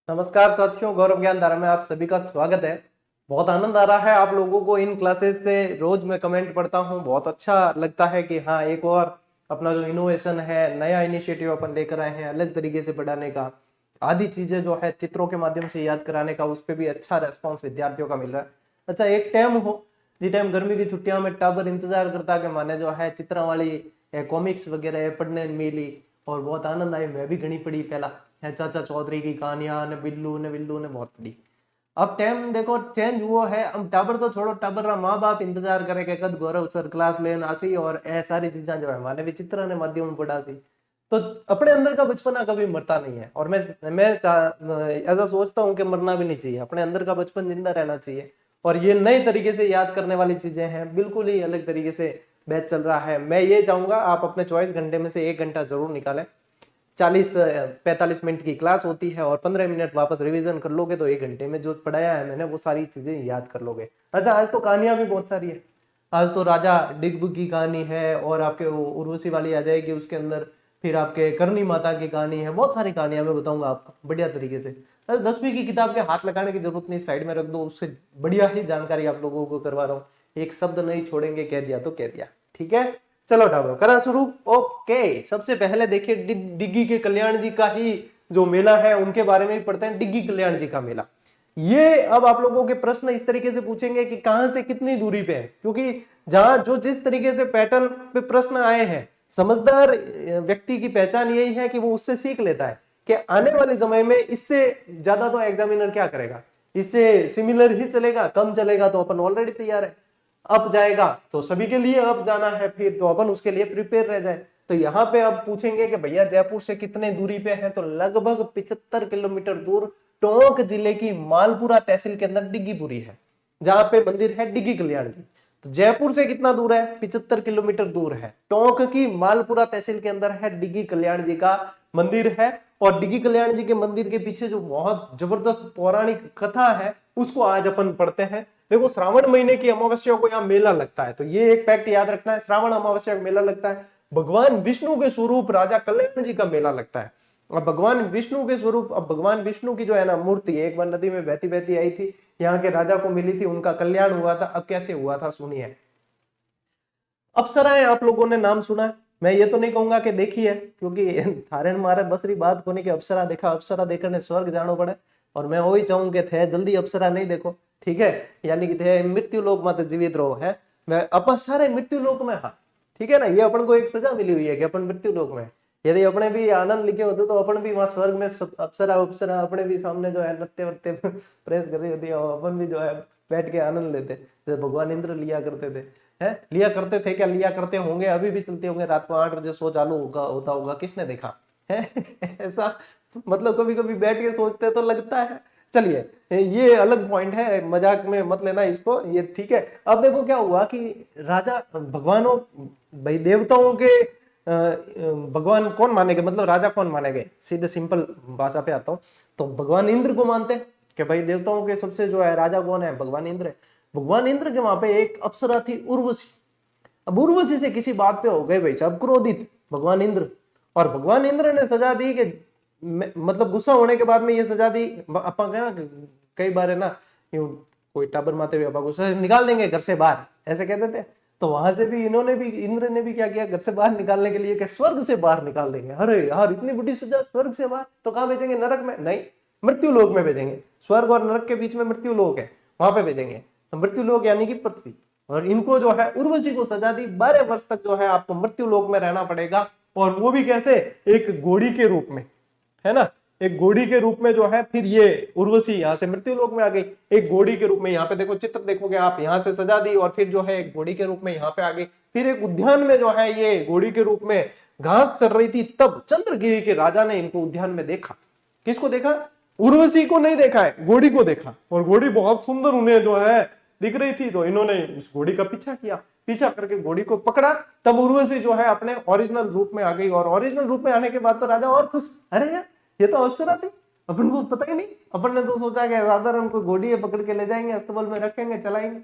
नमस्कार साथियों, गौरव ज्ञान धारा में आप सभी का स्वागत है। बहुत आनंद आ रहा है आप लोगों को इन क्लासेस से। रोज मैं कमेंट पढ़ता हूँ, बहुत अच्छा लगता है कि हाँ, एक और अपना जो इनोवेशन है, नया इनिशिएटिव अपन लेकर आए हैं अलग तरीके से पढ़ाने का। आधी चीजें जो है चित्रों के माध्यम से याद कराने का, उस पर भी अच्छा रेस्पॉन्स विद्यार्थियों का मिल रहा है। अच्छा, एक टाइम हो जिस टाइम गर्मी की छुट्टियों में टाबर इंतजार करता के माने जो है चित्र वाली कॉमिक्स वगैरह पढ़ने मिली और बहुत आनंद आई। मैं भी घनी पढ़ी पहला है, चाचा चौधरी की कहानियां ने बिल्लू ने बहुत पढ़ी। अब टाइम देखो चेंज हुआ है। अब टाबर तो छोड़ो, टाबर रा माँ बाप इंतजार करे कि कद गौरव सर क्लास लेना आसी और ए सारी चीजें जो है माने विचित्र ने माध्यम में पढ़ा सी। तो अपने अंदर का बचपना कभी मरता नहीं है और मैं ऐसा सोचता हूँ कि मरना भी नहीं चाहिए। अपने अंदर का बचपन जिंदा रहना चाहिए। और ये नए तरीके से याद करने वाली चीजें हैं, बिल्कुल ही अलग तरीके से बैच चल रहा है। मैं ये चाहूंगा आप अपने 24 घंटे में से 1 घंटा जरूर निकालें। 40-45 मिनट की क्लास होती है और 15 मिनट वापस रिवीजन कर लोगे तो 1 घंटे में जो पढ़ाया है मैंने वो सारी चीजें याद कर लोगे। अच्छा, आज तो कहानियां भी बहुत सारी है। आज तो राजा डिगबू की कहानी है और आपके वो उर्वशी वाली आ जाएगी उसके अंदर। फिर आपके करनी माता की कहानी है, बहुत सारी कहानियां मैं बताऊंगा आपको बढ़िया तरीके से। 10वीं की किताब के हाथ लगाने की जरूरत नहीं, साइड में रख दो, उससे बढ़िया ही जानकारी आप लोगों को करवा रहा हूँ। एक शब्द नहीं छोड़ेंगे, कह दिया तो कह दिया। ठीक है, चलो ठाकुर करा शुरू। ओके, सबसे पहले देखिए डिग्गी के कल्याण जी का ही जो मेला है उनके बारे में ही पढ़ते हैं। डिग्गी कल्याण जी का मेला, ये अब आप लोगों के प्रश्न इस तरीके से पूछेंगे कि कहां से कितनी दूरी पे है, क्योंकि जहां जो जिस तरीके से पैटर्न पे प्रश्न आए हैं, समझदार व्यक्ति की पहचान यही है कि वो उससे सीख लेता है कि आने वाले समय में इससे ज्यादा तो एग्जामिनर क्या करेगा, इससे सिमिलर ही चलेगा, कम चलेगा तो अपन ऑलरेडी तैयार है। अप जाएगा तो सभी के लिए अप जाना है, फिर तो अपन उसके लिए प्रिपेयर रह जाए। तो यहाँ पे अब पूछेंगे कि भैया जयपुर से कितने दूरी पे है, तो लगभग 75 किलोमीटर दूर टोंक जिले की मालपुरा तहसील के अंदर डिग्गीपुरी है, जहां पे मंदिर है डिग्गी कल्याण जी। तो जयपुर से कितना दूर है? 75 किलोमीटर दूर है। टोंक की मालपुरा तहसील के अंदर है डिग्गी कल्याण जी का मंदिर है। और डिग्गी कल्याण जी के मंदिर के पीछे जो बहुत जबरदस्त पौराणिक कथा है उसको आज अपन पढ़ते हैं। देखो, श्रावण महीने की अमावस्या को यहाँ मेला लगता है, तो ये एक फैक्ट याद रखना है, श्रावण अमावस्या को मेला लगता है। भगवान विष्णु के स्वरूप राजा कल्याण जी का मेला लगता है। अब भगवान विष्णु के स्वरूप, अब भगवान विष्णु की जो है ना मूर्ति एक बार नदी में बहती बहती आई थी, यहाँ के राजा को मिली थी, उनका कल्याण हुआ था। अब कैसे हुआ था सुनिए। अप्सराएं आप लोगों ने नाम सुना है, मैं ये तो नहीं कहूंगा कि देखी है, क्योंकि थारण मारे बसरी बात कोनी के अप्सरा देखा, अप्सरा देखने स्वर्ग जानो पड़े। और मैं वही चाहूं कि थे जल्दी अप्सरा नहीं देखो, ठीक है, यानी कि थे मृत्यु लोक मत जीवित रहो है। मैं अपन सारे मृत्यु लोक में, हाँ ठीक है ना, ये अपन को एक सजा मिली हुई है कि अपन मृत्यु लोक में। यदि अपने भी आनंद लिखे होते तो अपन भी वहां स्वर्ग में अप्सरा अप्सरा अपने भी सामने जो है नृत्य वत्य प्रेस कर रही होती है, अपन भी जो है बैठ के आनंद लेते, जैसे भगवान इंद्र लिया करते थे। है, लिया करते थे क्या, लिया करते होंगे, अभी भी चलते होंगे, रात को 8 बजे शो चालू होता होगा, किसने देखा है ऐसा मतलब कभी कभी बैठ के सोचते तो लगता है। चलिए ये अलग पॉइंट है, मजाक में मत लेना इसको, ये ठीक है। अब देखो क्या हुआ कि राजा भगवानों, भाई देवताओं के भगवान कौन माने गए, मतलब राजा कौन माने गए, सीधे सिंपल भाषा पे आता हूँ। तो भगवान इंद्र को मानते हैं कि भाई देवताओं के सबसे जो है राजा कौन है, भगवान इंद्र है। भगवान इंद्र के वहां पे एक अप्सरा थी उर्वशी। अब उर्वशी से किसी बात पे हो गए भाई साहब क्रोधित भगवान इंद्र, और भगवान इंद्र ने सजा दी कि मतलब गुस्सा होने के बाद में ये सजा दी। अपा क्या कई बार है ना, यूं कोई टाबर माते हुए अपा गुस्सा निकाल देंगे घर से बाहर, ऐसे कहते थे। तो वहां से भी इन्होंने भी, इंद्र ने भी क्या किया, घर से बाहर निकालने के लिए कि स्वर्ग से बाहर निकाल देंगे। अरे यार, इतनी बड़ी सजा, स्वर्ग से बाहर तो कहां भेजेंगे, नरक में? नहीं, मृत्यु लोक में भेजेंगे। स्वर्ग और नरक के बीच में मृत्यु लोक है, वहां पे भेजेंगे। तो मृत्यु लोक यानी कि पृथ्वी। और इनको जो है उर्वशी को सजा दी, 12 वर्ष तक जो है आपको मृत्यु लोक में रहना पड़ेगा। और वो भी कैसे, एक घोड़ी के रूप में, है ना, एक घोड़ी के रूप में जो है। फिर ये उर्वशी यहाँ से मृत्यु लोक में आ गई एक घोड़ी के रूप में। यहाँ पे देखो चित्र देखोगे आप, यहाँ से सजा दी और फिर जो है एक घोड़ी के रूप में यहाँ पे आ गई। फिर एक उद्यान में जो है ये घोड़ी के रूप में घास चल रही थी, तब चंद्रगिरी के राजा ने इनको उद्यान में देखा। किसको देखा? उर्वशी को नहीं देखा है, घोड़ी को देखा। और घोड़ी बहुत सुंदर उन्हें जो है दिख रही थी, तो इन्होंने उस घोड़ी का पीछा किया, पीछा करके घोड़ी को पकड़ा। तब उर्वशी जो है अपने ओरिजिनल रूप में आ गई। और ओरिजिनल रूप में आने के बाद तो राजा और खुश, अरे यार ये तो अप्सरा थी, अपन को पता ही नहीं। अपन ने तो सोचा कि साधारण कोई घोड़ी है, पकड़ के ले जाएंगे, अस्तबल में रखेंगे, चलाएंगे,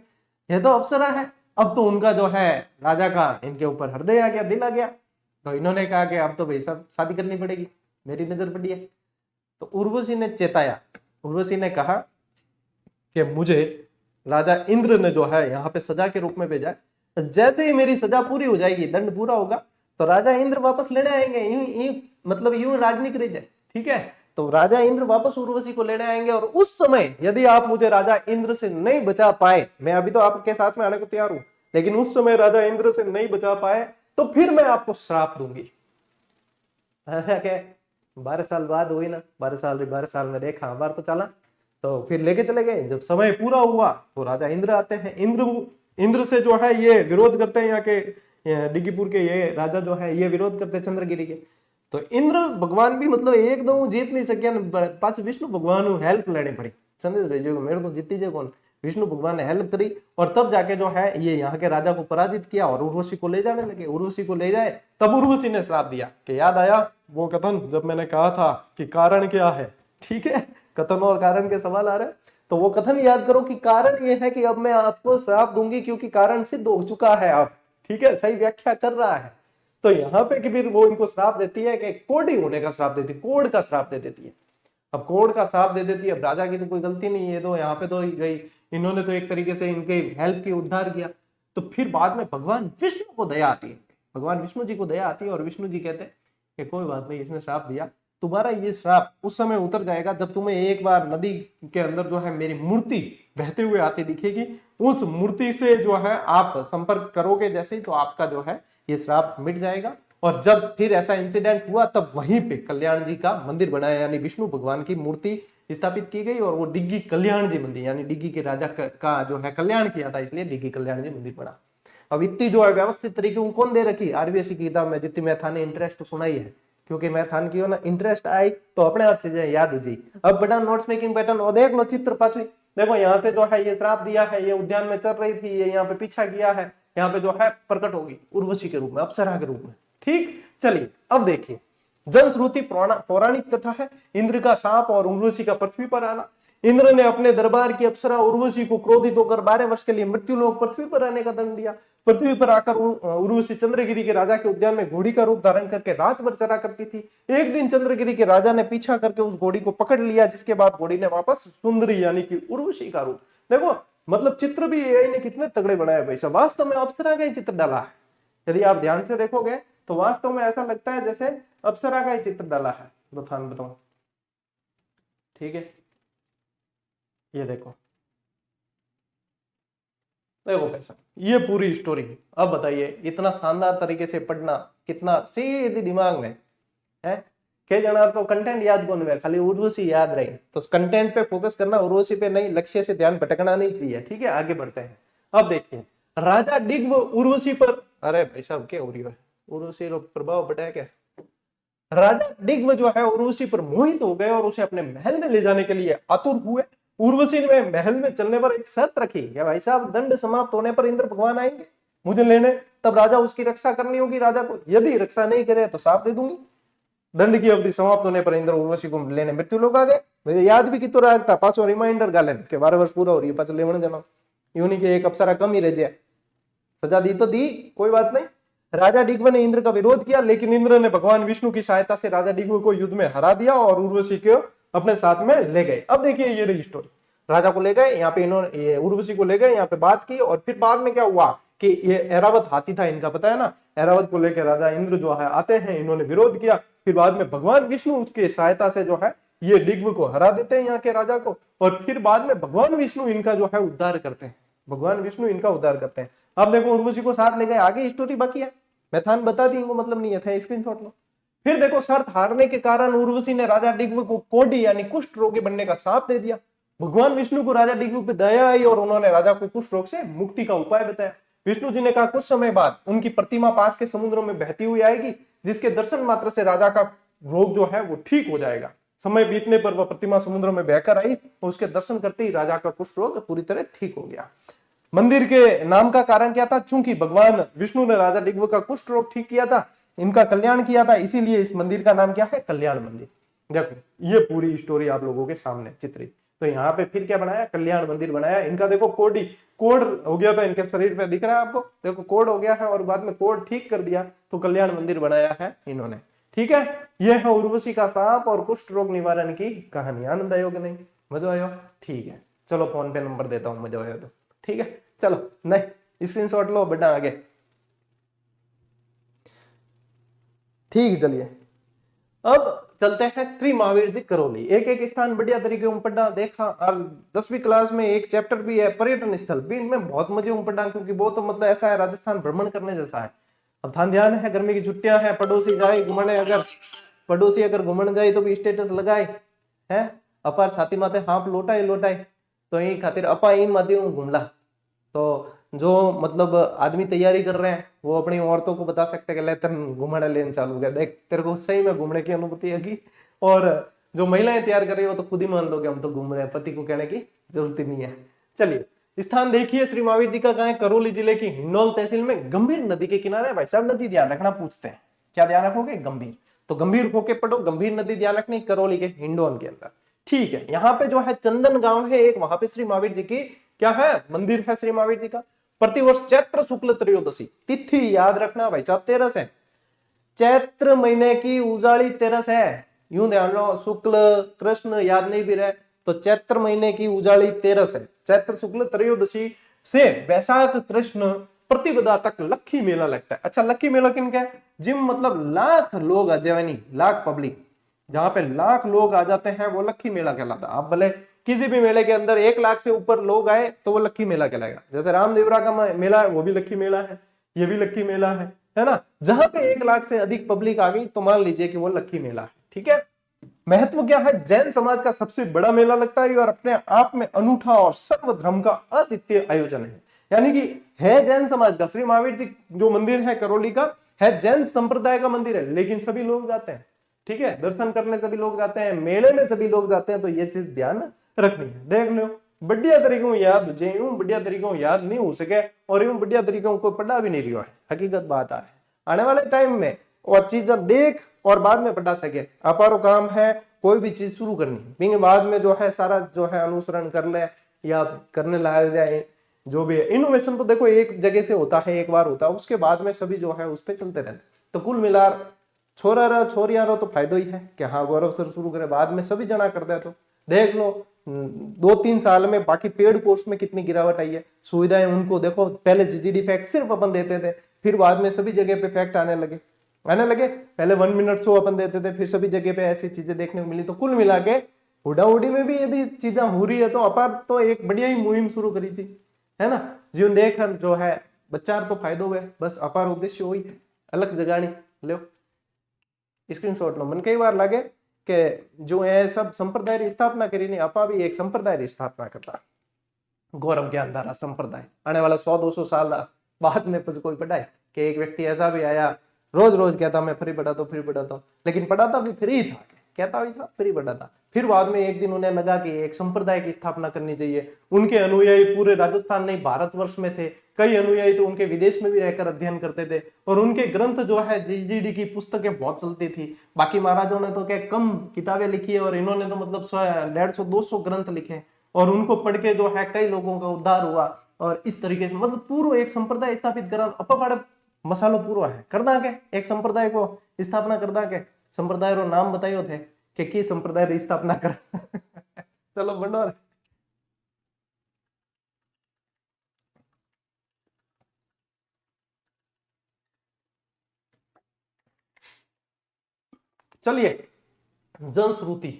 ये तो अप्सरा है। अब तो उनका जो है राजा का इनके ऊपर हृदय आ गया, दिल आ गया। तो इन्होंने कहा कि अब तो भाई सब शादी करनी पड़ेगी, मेरी नजर पड़ी है। तो उर्वशी ने चेताया, उर्वशी ने कहा कि मुझे राजा इंद्र ने जो है यहाँ पे सजा के रूप में भेजा है, जैसे ही मेरी सजा पूरी हो जाएगी, दंड पूरा होगा, तो राजा इंद्र वापस लेने आएंगे। यूं मतलब यूं राजनीति रही जाए, ठीक है। तो राजा इंद्र वापस उर्वशी को लेने आएंगे, और उस समय यदि आप मुझे राजा इंद्र से नहीं बचा पाए, मैं अभी तो आपके साथ में आने को तैयार हूं, लेकिन उस समय राजा इंद्र से नहीं बचा पाए तो फिर मैं आपको श्राप दूंगी। ऐसा क्या, 12 साल बाद हुई ना, 12 साल में देखा, बार तो चला, तो फिर लेके चले गए। जब समय पूरा हुआ तो राजा इंद्र आते हैं, इंद्र से जो है ये विरोध करते हैं, यहाँ के डिगीपुर के ये राजा जो है ये विरोध करते हैं चंद्रगिरी के। तो इंद्र भगवान भी मतलब एकदम जीत नहीं सके, पास विष्णु भगवान हेल्प लेनी पड़ी। चंद्र मेरे तो जीती जे कौन, विष्णु भगवान ने हेल्प करी, और तब जाके जो है ये यहाँ के राजा को पराजित किया और उर्वशी को ले जाने लगे। उर्वशी को ले जाए तब उर्वशी ने श्राप दिया कि याद आया वो कथन जब मैंने कहा था कि कारण क्या है, ठीक है, कथन और कारण के सवाल आ रहे हैं, तो वो कथन याद करो कि कारण ये है कि अब मैं आपको श्राप दूंगी क्योंकि कारण सिद्ध हो चुका है अब, ठीक है, सही व्याख्या कर रहा है। तो यहाँ पे कि फिर वो इनको श्राप देती है कि कोढ़ी होने का श्राप देती है, कोढ़ का श्राप दे देती है। अब कोढ़ का श्राप दे देती है, अब राजा की तो कोई गलती नहीं है, तो यहाँ पे तो गई, इन्होंने तो एक तरीके से इनके हेल्प की, उद्धार किया। तो फिर बाद में भगवान विष्णु को दया आती है, भगवान विष्णु जी को दया आती है, और विष्णु जी कहते हैं कि कोई बात नहीं, इसने श्राप दिया, तुम्हारा ये श्राप उस समय उतर जाएगा जब तुम्हें एक बार नदी के अंदर जो है मेरी मूर्ति बहते हुए आती दिखेगी, उस मूर्ति से जो है आप संपर्क करोगे जैसे ही, तो आपका जो है ये श्राप मिट जाएगा। और जब फिर ऐसा इंसिडेंट हुआ तब वहीं पे कल्याण जी का मंदिर बनाया, यानी विष्णु भगवान की मूर्ति स्थापित की गई, और वो डिग्गी कल्याण जी मंदिर, यानी डिग्गी के राजा का जो है कल्याण किया था, इसलिए डिग्गी कल्याण जी मंदिर बना। अब इतनी जो है व्यवस्थित तरीके को कौन दे रखी, आरबीएससी की किताब में जितनी मैथान ने इंटरेस्ट सुनाई है, क्योंकि मैथान की हो ना इंटरेस्ट आई तो अपने आप से याद हो जाए। अब बेटा नोट्स मेकिंग पैटर्न, और देख लो चित्र पांचवी, देखो यहाँ से जो है ये श्राप दिया है, ये उद्यान में चल रही थी, ये यहाँ पे पीछा किया है, यहाँ पे जो है प्रकट होगी उर्वशी के रूप में, अप्सरा के रूप में, ठीक। चलिए अब देखिए, जनश्रुति पौराणिक कथा है, इंद्र का शाप और उर्वशी का पृथ्वी पर आना। इंद्र ने अपने दरबार की अप्सरा उर्वशी को क्रोधित होकर 12 वर्ष के लिए मृत्यु लोक पृथ्वी पर रहने का दंड दिया। पृथ्वी पर आकर उर्वशी चंद्रगिरी के राजा के उद्यान में घोड़ी का रूप धारण करके रात भर चरा करती थी। एक दिन चंद्रगिरी के राजा ने पीछा करके उस घोड़ी को पकड़ लिया, जिसके बाद घोड़ी ने वापस सुंदरी यानी कि उर्वशी का रूप, देखो मतलब चित्र भी एआई ने कितने तगड़े बनाए भाई साहब, वास्तव में अप्सरा का ही चित्र डाला है। यदि आप ध्यान से देखोगे तो वास्तव में ऐसा लगता है जैसे अप्सरा का ही चित्र डाला है, बताऊं, ठीक है। ये देखो देखो कैसा ये पूरी स्टोरी। अब बताइए इतना शानदार तरीके से पढ़ना कितना सीधी दिमाग में है, कई जना तो कंटेंट याद कौन है, खाली उर्वशी याद रही, तो कंटेंट पे फोकस करना, उर्वशी पे नहीं, लक्ष्य से ध्यान भटकना नहीं चाहिए, ठीक है। आगे बढ़ते हैं। अब देखिए राजा डिग्व उर्वशी पर, अरे भाई साहब क्या हो रही है, उर्वशी प्रभाव पड़ा है क्या। राजा डिग्व जो है उर्वशी पर मोहित हो गए और उसे अपने महल में ले जाने के लिए आतुर हुए। उर्वशी ने महल में चलने पर एक शर्त रखी, क्या भाई साहब दंड समाप्त होने पर इंद्र भगवान आएंगे मुझे लेने, तब राजा उसकी रक्षा करनी होगी राजा को, यदि रक्षा नहीं करे तो साफ दे दूंगी। दंड की अवधि समाप्त होने पर इंद्र उर्वशी को लेने मृत्यु लोक आ गए। मुझे याद भी कितो रखता, पांचों रिमाइंडर गाले के 12 वर्ष पूरा हो रही है, पांच लेवन जाना, यूं नहीं कि एक अप्सरा कम ही रह जाए, सजा दी तो दी, कोई बात नहीं। राजा डिग्व ने इंद्र का विरोध किया, लेकिन इंद्र ने भगवान विष्णु की सहायता से राजा डिग्व को युद्ध में हरा दिया और उर्वशी को अपने साथ में ले गए। अब देखिए ये रही स्टोरी, राजा को ले गए, यहाँ पे इन्होंने उर्वशी को ले गए, यहाँ पे बात की, और फिर बाद में क्या हुआ कि ये ऐरावत हाथी था इनका, पता है ना, ऐरावत को लेकर राजा इंद्र जो है आते हैं, इन्होंने विरोध किया, फिर बाद में भगवान विष्णु उसकी सहायता से जो है ये डिग्व को हरा देते हैं यहाँ के राजा को, और फिर बाद में भगवान विष्णु इनका जो है उद्धार करते हैं, भगवान विष्णु इनका उद्धार करते हैं। अब देखो उर्वशी को साथ ले गए, आगे स्टोरी बाकी है, मैथान बता दी, इनको मतलब नहीं है, स्क्रीनशॉट लो। फिर देखो शर्त हारने के कारण उर्वशी ने राजा डिग्व को कोढ़ी यानी कुष्ठ रोगी बनने का श्राप दे दिया। भगवान विष्णु को राजा डिग्व पे दया आई और उन्होंने राजा को कुष्ठ रोग से मुक्ति का उपाय बताया। विष्णु जी ने कहा कुछ समय बाद उनकी प्रतिमा पास के समुद्रों में बहती हुई आएगी, जिसके दर्शन मात्र से राजा का रोग जो है वो ठीक हो जाएगा। समय बीतने पर वह प्रतिमा समुद्रों में बहकर आई और उसके दर्शन करते ही राजा का कुष्ठ रोग पूरी तरह ठीक हो गया। मंदिर के नाम का कारण क्या था, चूंकि भगवान विष्णु ने राजा डिग्व का कुष्ठ रोग ठीक किया था, इनका कल्याण किया था, इसीलिए इस मंदिर का नाम क्या है, कल्याण मंदिर। देखो ये पूरी स्टोरी आप लोगों के सामने चित्रित। तो यहाँ पे फिर क्या बनाया, कल्याण मंदिर बनाया। इनका देखो कोड हो गया था, इनके शरीर पे दिख रहा है आपको, देखो कोड हो गया है, और बाद में कोड ठीक कर दिया तो कल्याण मंदिर बनाया है इन्होंने। ठीक है, यह है उर्वशी का सांप और कुष्ठ रोग निवारण की कहानी। आनंद आयोग नहीं, मजा आयो? ठीक है, चलो फोन पे नंबर देता हूं, मजा आया तो। ठीक है, चलो नहीं स्क्रीनशॉट लो, बढ़ा आगे। ठीक, चलिए अब चलते हैं श्री महावीर जी करौली। एक एक स्थान बढ़िया तरीके से पढ़ा देखा, और 10वीं क्लास में एक चैप्टर भी है पर्यटन स्थल भी, इनमें बहुत मजे पढ़ा, क्योंकि वो तो मतलब ऐसा है राजस्थान भ्रमण करने जैसा है। अब ध्यान है, गर्मी की छुट्टियां हैं, पड़ोसी जाए घूमने, अगर पड़ोसी अगर घूमने जाए तो भी स्टेटस लगाए है, अपार छाती माथे हाथ लोटाए लोटाए, तो यही खातिर अपा इन माध्यम घूमला। तो जो मतलब आदमी तैयारी कर रहे हैं वो अपनी औरतों को बता सकते हैं कि ले तेरे घूमने लेन चालू गया, देख तेरे को सही में घूमने की अनुभूति है। और जो महिलाएं तैयार कर रही है वो तो खुद ही मान लो कि हम तो घूम रहे हैं, पति को कहने की जरूरत ही नहीं है। चलिए स्थान देखिए, श्री महावीर जी का कहां है? करौली जिले की हिंडौल तहसील में गंभीर नदी के किनारे। भाई साहब नदी ध्यान रखना पूछते हैं, क्या ध्यान रखोगे? गंभीर, तो गंभीर होके पढ़ो, गंभीर नदी ध्यान रखनी, करौली के हिंडौल के अंदर। ठीक है, यहाँ पे जो है चंदन गांव है एक, वहां पे श्री महावीर जी की क्या है? मंदिर है श्री महावीर जी का। प्रतिवर्ष चैत्र शुक्ल त्रयोदशी तिथि याद रखना भाई साहब 13 है, चैत्र महीने की उजाड़ी 13 है, यूं ध्यान लो, शुक्ल कृष्ण याद नहीं भी रहे तो चैत्र महीने की उजाड़ी 13 है, चैत्र शुक्ल त्रयोदशी से वैशाख कृष्ण प्रतिपदा तक लक्खी मेला लगता है। अच्छा, लक्खी मेला किन का है? जिम मतलब लाख लोग आ जाए, लाख पब्लिक, जहां पे लाख लोग आ जाते हैं वो लक्खी मेला कहलाता है। आप भले किसी भी मेले के अंदर 1 लाख से ऊपर लोग आए तो वो लक्खी मेला कहलाएगा। जैसे रामदेवरा का मेला है वो भी लक्खी मेला है, ये भी लक्खी मेला है ना। जहां पे 1 लाख से अधिक पब्लिक आ गई तो मान लीजिए कि वो लक्खी मेला है। ठीक है, महत्व क्या है? जैन समाज का सबसे बड़ा मेला लगता है और अपने आप में अनूठा और सर्व धर्म का अद्वितीय आयोजन है। यानी कि है जैन समाज का, श्री महावीर जी जो मंदिर है करौली का है जैन संप्रदाय का मंदिर है, लेकिन सभी लोग जाते हैं। ठीक है, दर्शन करने सभी लोग जाते हैं, मेले में सभी लोग जाते हैं, तो ये चीज ध्यान रखनी है। देख लो बढ़िया तरीकों याद हो जाए, बढ़िया तरीकों याद नहीं हो सके और यूं बढ़िया तरीकों को पढ़ा भी नहीं रहा है, हकीकत बात है। आने वाले टाइम में और चीजें देख और बाद में पढ़ा सके, अपारो काम है कोई भी चीज शुरू करनी, बाद में जो है सारा जो है अनुसरण कर ले या करने लग जाए, जो भी है इनोवेशन तो देखो एक जगह से होता है, एक बार होता है, उसके बाद में सभी जो है उस पर चलते रहते। तो कुल मिलाकर छोरा रहा छोरिया रहो तो फायदा ही है कि हाँ गौरव सर शुरू करे, बाद में सभी जना करते हैं। तो देख लो 2-3 साल में बाकी पेड कोर्स में कितनी गिरावट आई है, सुविधाएं उनको देखो, पहले जीजीडी फैक्ट सिर्फ अपन देते थे, फिर बाद में सभी जगह पे फैक्ट आने लगे। पहले 1 मिनट शो अपन देते थे, फिर सभी जगह पे ऐसी चीजें देखने को मिली। तो कुल मिला के हुडा हुडी में भी यदि चीजें हो रही है तो अपार तो एक बढ़िया ही मुहिम शुरू करी थी, है ना। जीवन देख जो है बच्चा तो फायदो हुए, बस अपार उद्देश्य वही है, अलग जगानी लो स्क्रीनशॉट लो। मन कई बार लगे कि जो है सब संप्रदाय की स्थापना करी नहीं, आपा भी एक संप्रदाय की स्थापना करता, गौरव ज्ञानधारा संप्रदाय। आने वाला 100-200 साल बाद में कोई पढ़ाए कि एक व्यक्ति ऐसा भी आया रोज रोज कहता मैं फ्री पढ़ाता हूँ फ्री पढ़ाता हूँ, लेकिन पढ़ाता भी फ्री था, कहता भी था फ्री पढ़ाता। फिर बाद में एक दिन उन्हें लगा कि एक संप्रदाय की स्थापना करनी चाहिए। उनके अनुयायी पूरे राजस्थान नहीं भारतवर्ष में थे, कई अनुयायी तो उनके विदेश में भी रहकर अध्ययन करते थे, और उनके ग्रंथ जो है जीजीडी की पुस्तकें बहुत चलती थी। बाकी महाराजों ने तो क्या कम किताबें लिखी है और इन्होंने तो मतलब 150-200 ग्रंथ लिखे, और उनको पढ़ के जो है कई लोगों का उद्धार हुआ। और इस तरीके से मतलब पूरा एक संप्रदाय स्थापित करा, अपवाड़ मसालो पूरा है करदा के एक संप्रदाय को स्थापना करदा के। संप्रदाय रो नाम बतायो थे कि की संप्रदाय री स्थापना कर चलो बंडोर। चलिए जनश्रुति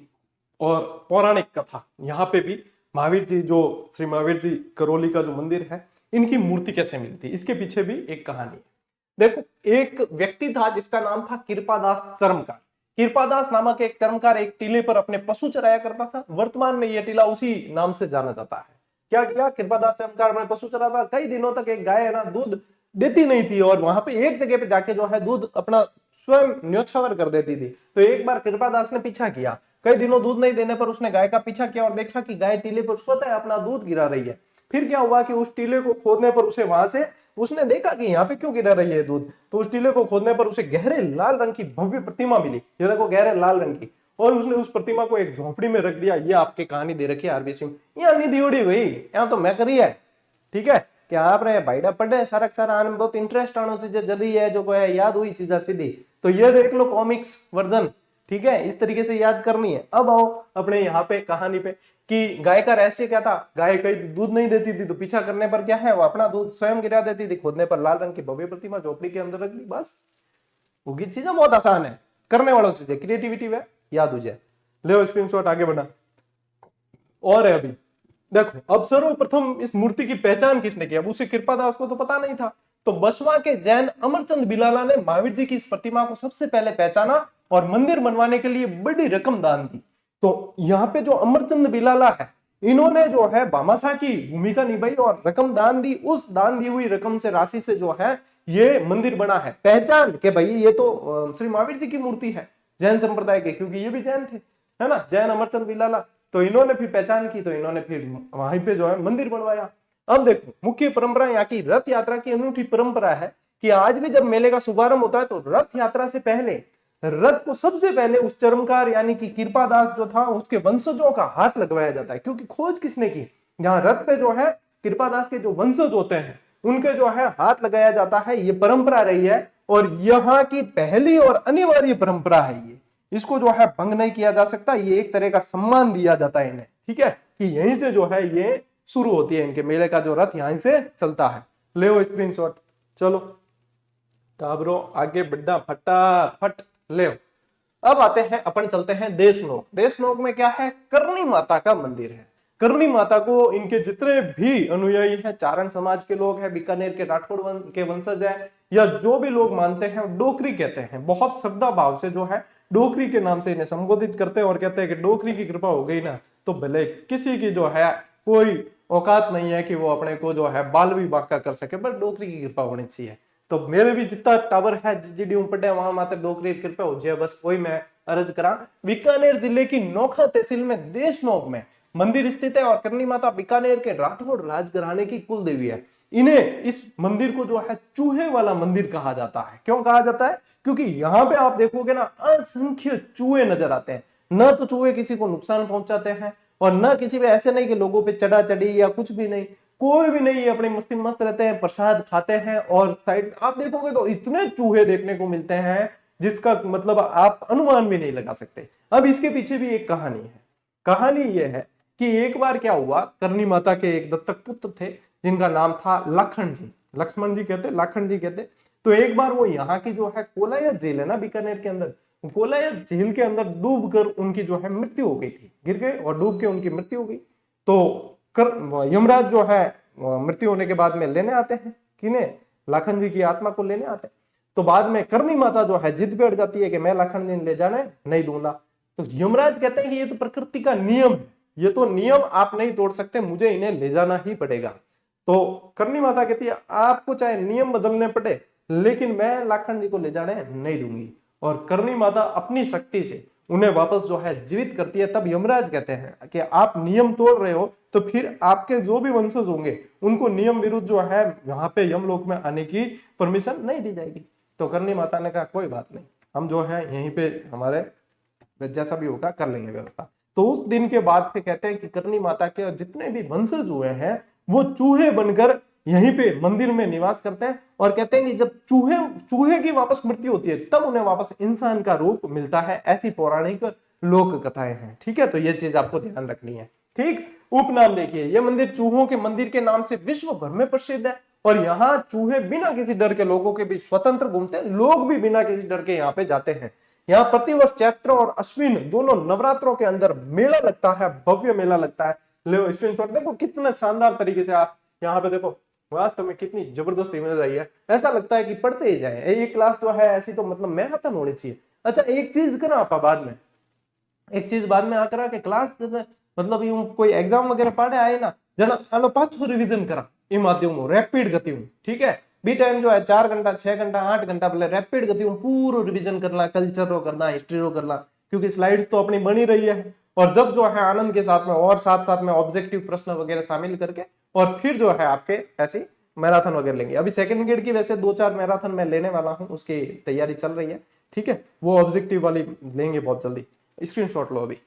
और पौराणिक कथा, यहाँ पे भी महावीर जी जो श्री महावीर जी करौली का जो मंदिर है, इनकी मूर्ति कैसे मिलती, इसके पीछे भी एक कहानी है। देखो एक व्यक्ति था जिसका नाम था कृपादास चर्मकार। कृपादास नामक एक चर्मकार एक टीले पर अपने पशु चराया करता था। वर्तमान में यह टीला उसी नाम से जाना जाता है। क्या किया कृपादास चर्मकार अपने पशु चराता, कई दिनों तक एक गाय है ना दूध देती नहीं थी, और वहां पे एक जगह पे जाके जो है दूध अपना स्वयं न्योछावर कर देती थी। तो एक बार कृपादास ने पीछा किया, कई दिनों दूध नहीं देने पर उसने गाय का पीछा किया और देखा कि गाय टीले पर स्वतः अपना दूध गिरा रही है। फिर क्या हुआ कि उस टीले को खोदने पर उसे वहां से उसने देखा कि यहाँ पे क्यों गिरा रही है दूध, तो उस टीले को खोदने पर उसे गहरे लाल रंग की भव्य प्रतिमा मिली। ये देखो गहरे लाल रंग की, और उसने उस प्रतिमा को एक झोपड़ी में रख दिया। ये आपकी कहानी दे रखी है आरबीसी में, यहाँ नहीं दियोड़ी भाई, यहाँ तो मैं करी है। ठीक है, कि आपने भाईडा पढ़े सारा सारा आने में बहुत इंटरेस्ट आना चीजें जल्दी है जो है याद हुई चीजें सीधी, तो ये देख लो कॉमिक्स वर्जन, ठीक है, इस तरीके से याद करनी है। अब आओ अपने यहाँ पे कहानी पे कि गाय का रहस्य क्या था। गाय कहीं दूध नहीं देती थी तो पीछा करने पर क्या है वो अपना दूध स्वयं गिरा देती थी, खोदने पर लाल रंग की भव्य प्रतिमा झोपड़ी के अंदर रख दी, बस होगी। चीजें बहुत आसान है, करने वालों चीजें क्रिएटिविटी है, याद हो जाए। ले स्क्रीनशॉट आगे बढ़ा। और है अभी देखो, अब सर्वप्रथम इस मूर्ति की पहचान किसने की, अब उसे कृपादास को तो पता नहीं था, तो बसवा के जैन अमरचंद बिलाला ने महावीर जी की इस प्रतिमा को सबसे पहले पहचाना और मंदिर बनवाने के लिए बड़ी रकम दान दी। तो यहाँ पे जो अमरचंद बिलाला है, इन्होंने जो है भामाशाह की भूमिका निभाई और रकम दान दी। उस दान दी हुई रकम से राशि से जो है ये मंदिर बना है। पहचान के भाई ये तो श्री महावीर जी की मूर्ति है जैन संप्रदाय के, क्योंकि ये भी जैन थे, है ना, जैन अमरचंद बिलाला। तो इन्होंने फिर पहचान की, तो इन्होंने फिर वहीं पे जो है मंदिर बनवाया। अब देखो मुख्य परंपरा यहाँ की रथ यात्रा की अनूठी परंपरा है कि आज भी जब मेले का शुभारंभ होता है तो रथ यात्रा से पहले रथ को सबसे पहले उस चर्मकार यानी कि कृपादास जो था उसके वंशजों का हाथ लगवाया जाता है। क्योंकि खोज किसने की, जहां रथ पे जो है कृपादास के जो वंशज होते हैं उनके जो है हाथ लगाया जाता है, ये परंपरा रही है और यहाँ की पहली और अनिवार्य परंपरा है ये। इसको जो है भंग नहीं किया जा सकता, ये एक तरह का सम्मान दिया जाता है इन्हें, ठीक है, कि यहीं से जो है ये शुरू होती है, इनके मेले का जो रथ यहीं से चलता है। ले स्क्रीनशॉट, चलो काबरो आगे बढ़ा फटाफट ले। अब आते हैं अपन चलते हैं देशनोक। देशनोक में क्या है, करनी माता का मंदिर है। करनी माता को इनके जितने भी अनुयायी हैं, चारण समाज के लोग हैं, बीकानेर के राठौड़ के वंशज हैं, या जो भी लोग मानते हैं डोकरी कहते हैं, बहुत श्रद्धा भाव से जो है डोकरी के नाम से इन्हें संबोधित करते हैं और कहते हैं कि डोकरी की कृपा हो गई ना तो भले किसी की जो है कोई औकात नहीं है कि वो अपने को जो है बाल विवाह का कर सके, पर डोकरी की कृपा होनी चाहिए। तो मेरे भी जितना टावर है जीडी पढ़े वहां मात्र डोकरी कृपा हो जाए, बस वही मैं अर्ज करा। बीकानेर जिले की नोखा तहसील में देशनोक में मंदिर स्थित है और करनी माता बीकानेर के राठौड़ राजघराने की कुल देवी है। इन्हें इस मंदिर को जो है चूहे वाला मंदिर कहा जाता है। क्यों कहा जाता है, क्योंकि यहाँ पे आप देखोगे ना असंख्य चूहे नजर आते हैं। न तो चूहे किसी को नुकसान पहुंचाते हैं और न किसी पे ऐसे नहीं कि लोगों पे चढ़ा चढ़ी या कुछ भी नहीं, कोई भी नहीं, अपनी मस्ती मस्त रहते हैं, प्रसाद खाते हैं। और साइड आप देखोगे तो इतने चूहे देखने को मिलते हैं जिसका मतलब आप अनुमान भी नहीं लगा सकते। अब इसके पीछे भी एक कहानी है। कहानी यह है कि एक बार क्या हुआ, करनी माता के एक दत्तक पुत्र थे जिनका नाम था लाखन जी, लक्ष्मण जी कहते, लाखन जी कहते। तो एक बार वो यहाँ की जो है कोलायत झील है ना बीकानेर के अंदर, कोलायत झील के अंदर डूबकर उनकी जो है मृत्यु हो गई थी, गिर गए और डूब के उनकी मृत्यु हो गई। तो यमराज जो है मृत्यु होने के बाद में लेने आते हैं, किन्हें, लाखन जी की आत्मा को लेने आते हैं। तो बाद में करनी माता जो है जिद पे अड़ जाती है कि मैं लाखन जी ले जाने नहीं दूंगा। तो यमराज कहते हैं कि ये तो प्रकृति का नियम है, ये तो नियम आप नहीं तोड़ सकते, मुझे इन्हें ले जाना ही पड़ेगा। तो करनी माता कहती है आपको चाहे नियम बदलने पड़े लेकिन मैं लाखन जी को ले जाने नहीं दूंगी। और करनी माता अपनी शक्ति से उन्हें वापस जो है जीवित करती है। तब यमराज कहते हैं कि आप नियम तोड़ रहे हो तो फिर आपके जो भी वंशज होंगे उनको नियम विरुद्ध जो है यहाँ पे यमलोक में आने की परमिशन नहीं दी जाएगी। तो करनी माता ने कहा कोई बात नहीं, हम जो है यहीं पे हमारे जैसा भी होगा कर लेंगे व्यवस्था। तो उस दिन के बाद से कहते हैं कि करनी माता के जितने भी वंशज हुए हैं वो चूहे बनकर यहीं पे मंदिर में निवास करते हैं। और कहते हैं कि जब चूहे की वापस मृत्यु होती है तब उन्हें वापस इंसान का रूप मिलता है। ऐसी पौराणिक लोक कथाएं हैं, ठीक है। तो ये चीज आपको ध्यान रखनी है, ठीक। उपनाम देखिए, ये मंदिर चूहों के मंदिर के नाम से विश्व भर में प्रसिद्ध है और यहाँ चूहे बिना किसी डर के लोगों के बीच स्वतंत्र घूमते हैं, लोग भी बिना किसी डर के यहाँ पे जाते हैं। यहाँ प्रतिवर्ष चैत्र और अश्विन दोनों नवरात्रों के अंदर मेला लगता है, भव्य मेला लगता है। ले स्क्रीनशॉट देखो कितना शानदार तरीके से आप यहाँ पे देखो, वास्तव में कितनी जबरदस्त इमेज आई है। ऐसा लगता है कि पढ़ते ही जाए, ये क्लास जो है ऐसी तो मतलब मैराथन होनी चाहिए। अच्छा एक चीज करा आप बाद में, एक चीज बाद में आकर के क्लास मतलब यूं कोई एग्जाम वगैरह पढ़े आए ना जना आलो पाछो रिवीजन करा ई माध्यम रैपिड गति हूं, ठीक है। बी टाइम जो है 4 घंटा 6 घंटा 8 घंटा पहले रैपिड गति हूं पूरा रिवीजन करना, कल्चर रो करना, हिस्ट्री रो करना, क्योंकि स्लाइड्स तो अपनी बनी रही है। और जब जो है आनंद के साथ में और साथ साथ में ऑब्जेक्टिव प्रश्न वगैरह शामिल करके और फिर जो है आपके ऐसी मैराथन वगैरह लेंगे। अभी सेकंड ग्रेड की वैसे 2-4 मैराथन मैं लेने वाला हूं, उसकी तैयारी चल रही है, ठीक है। वो ऑब्जेक्टिव वाली लेंगे बहुत जल्दी। स्क्रीनशॉट लो अभी।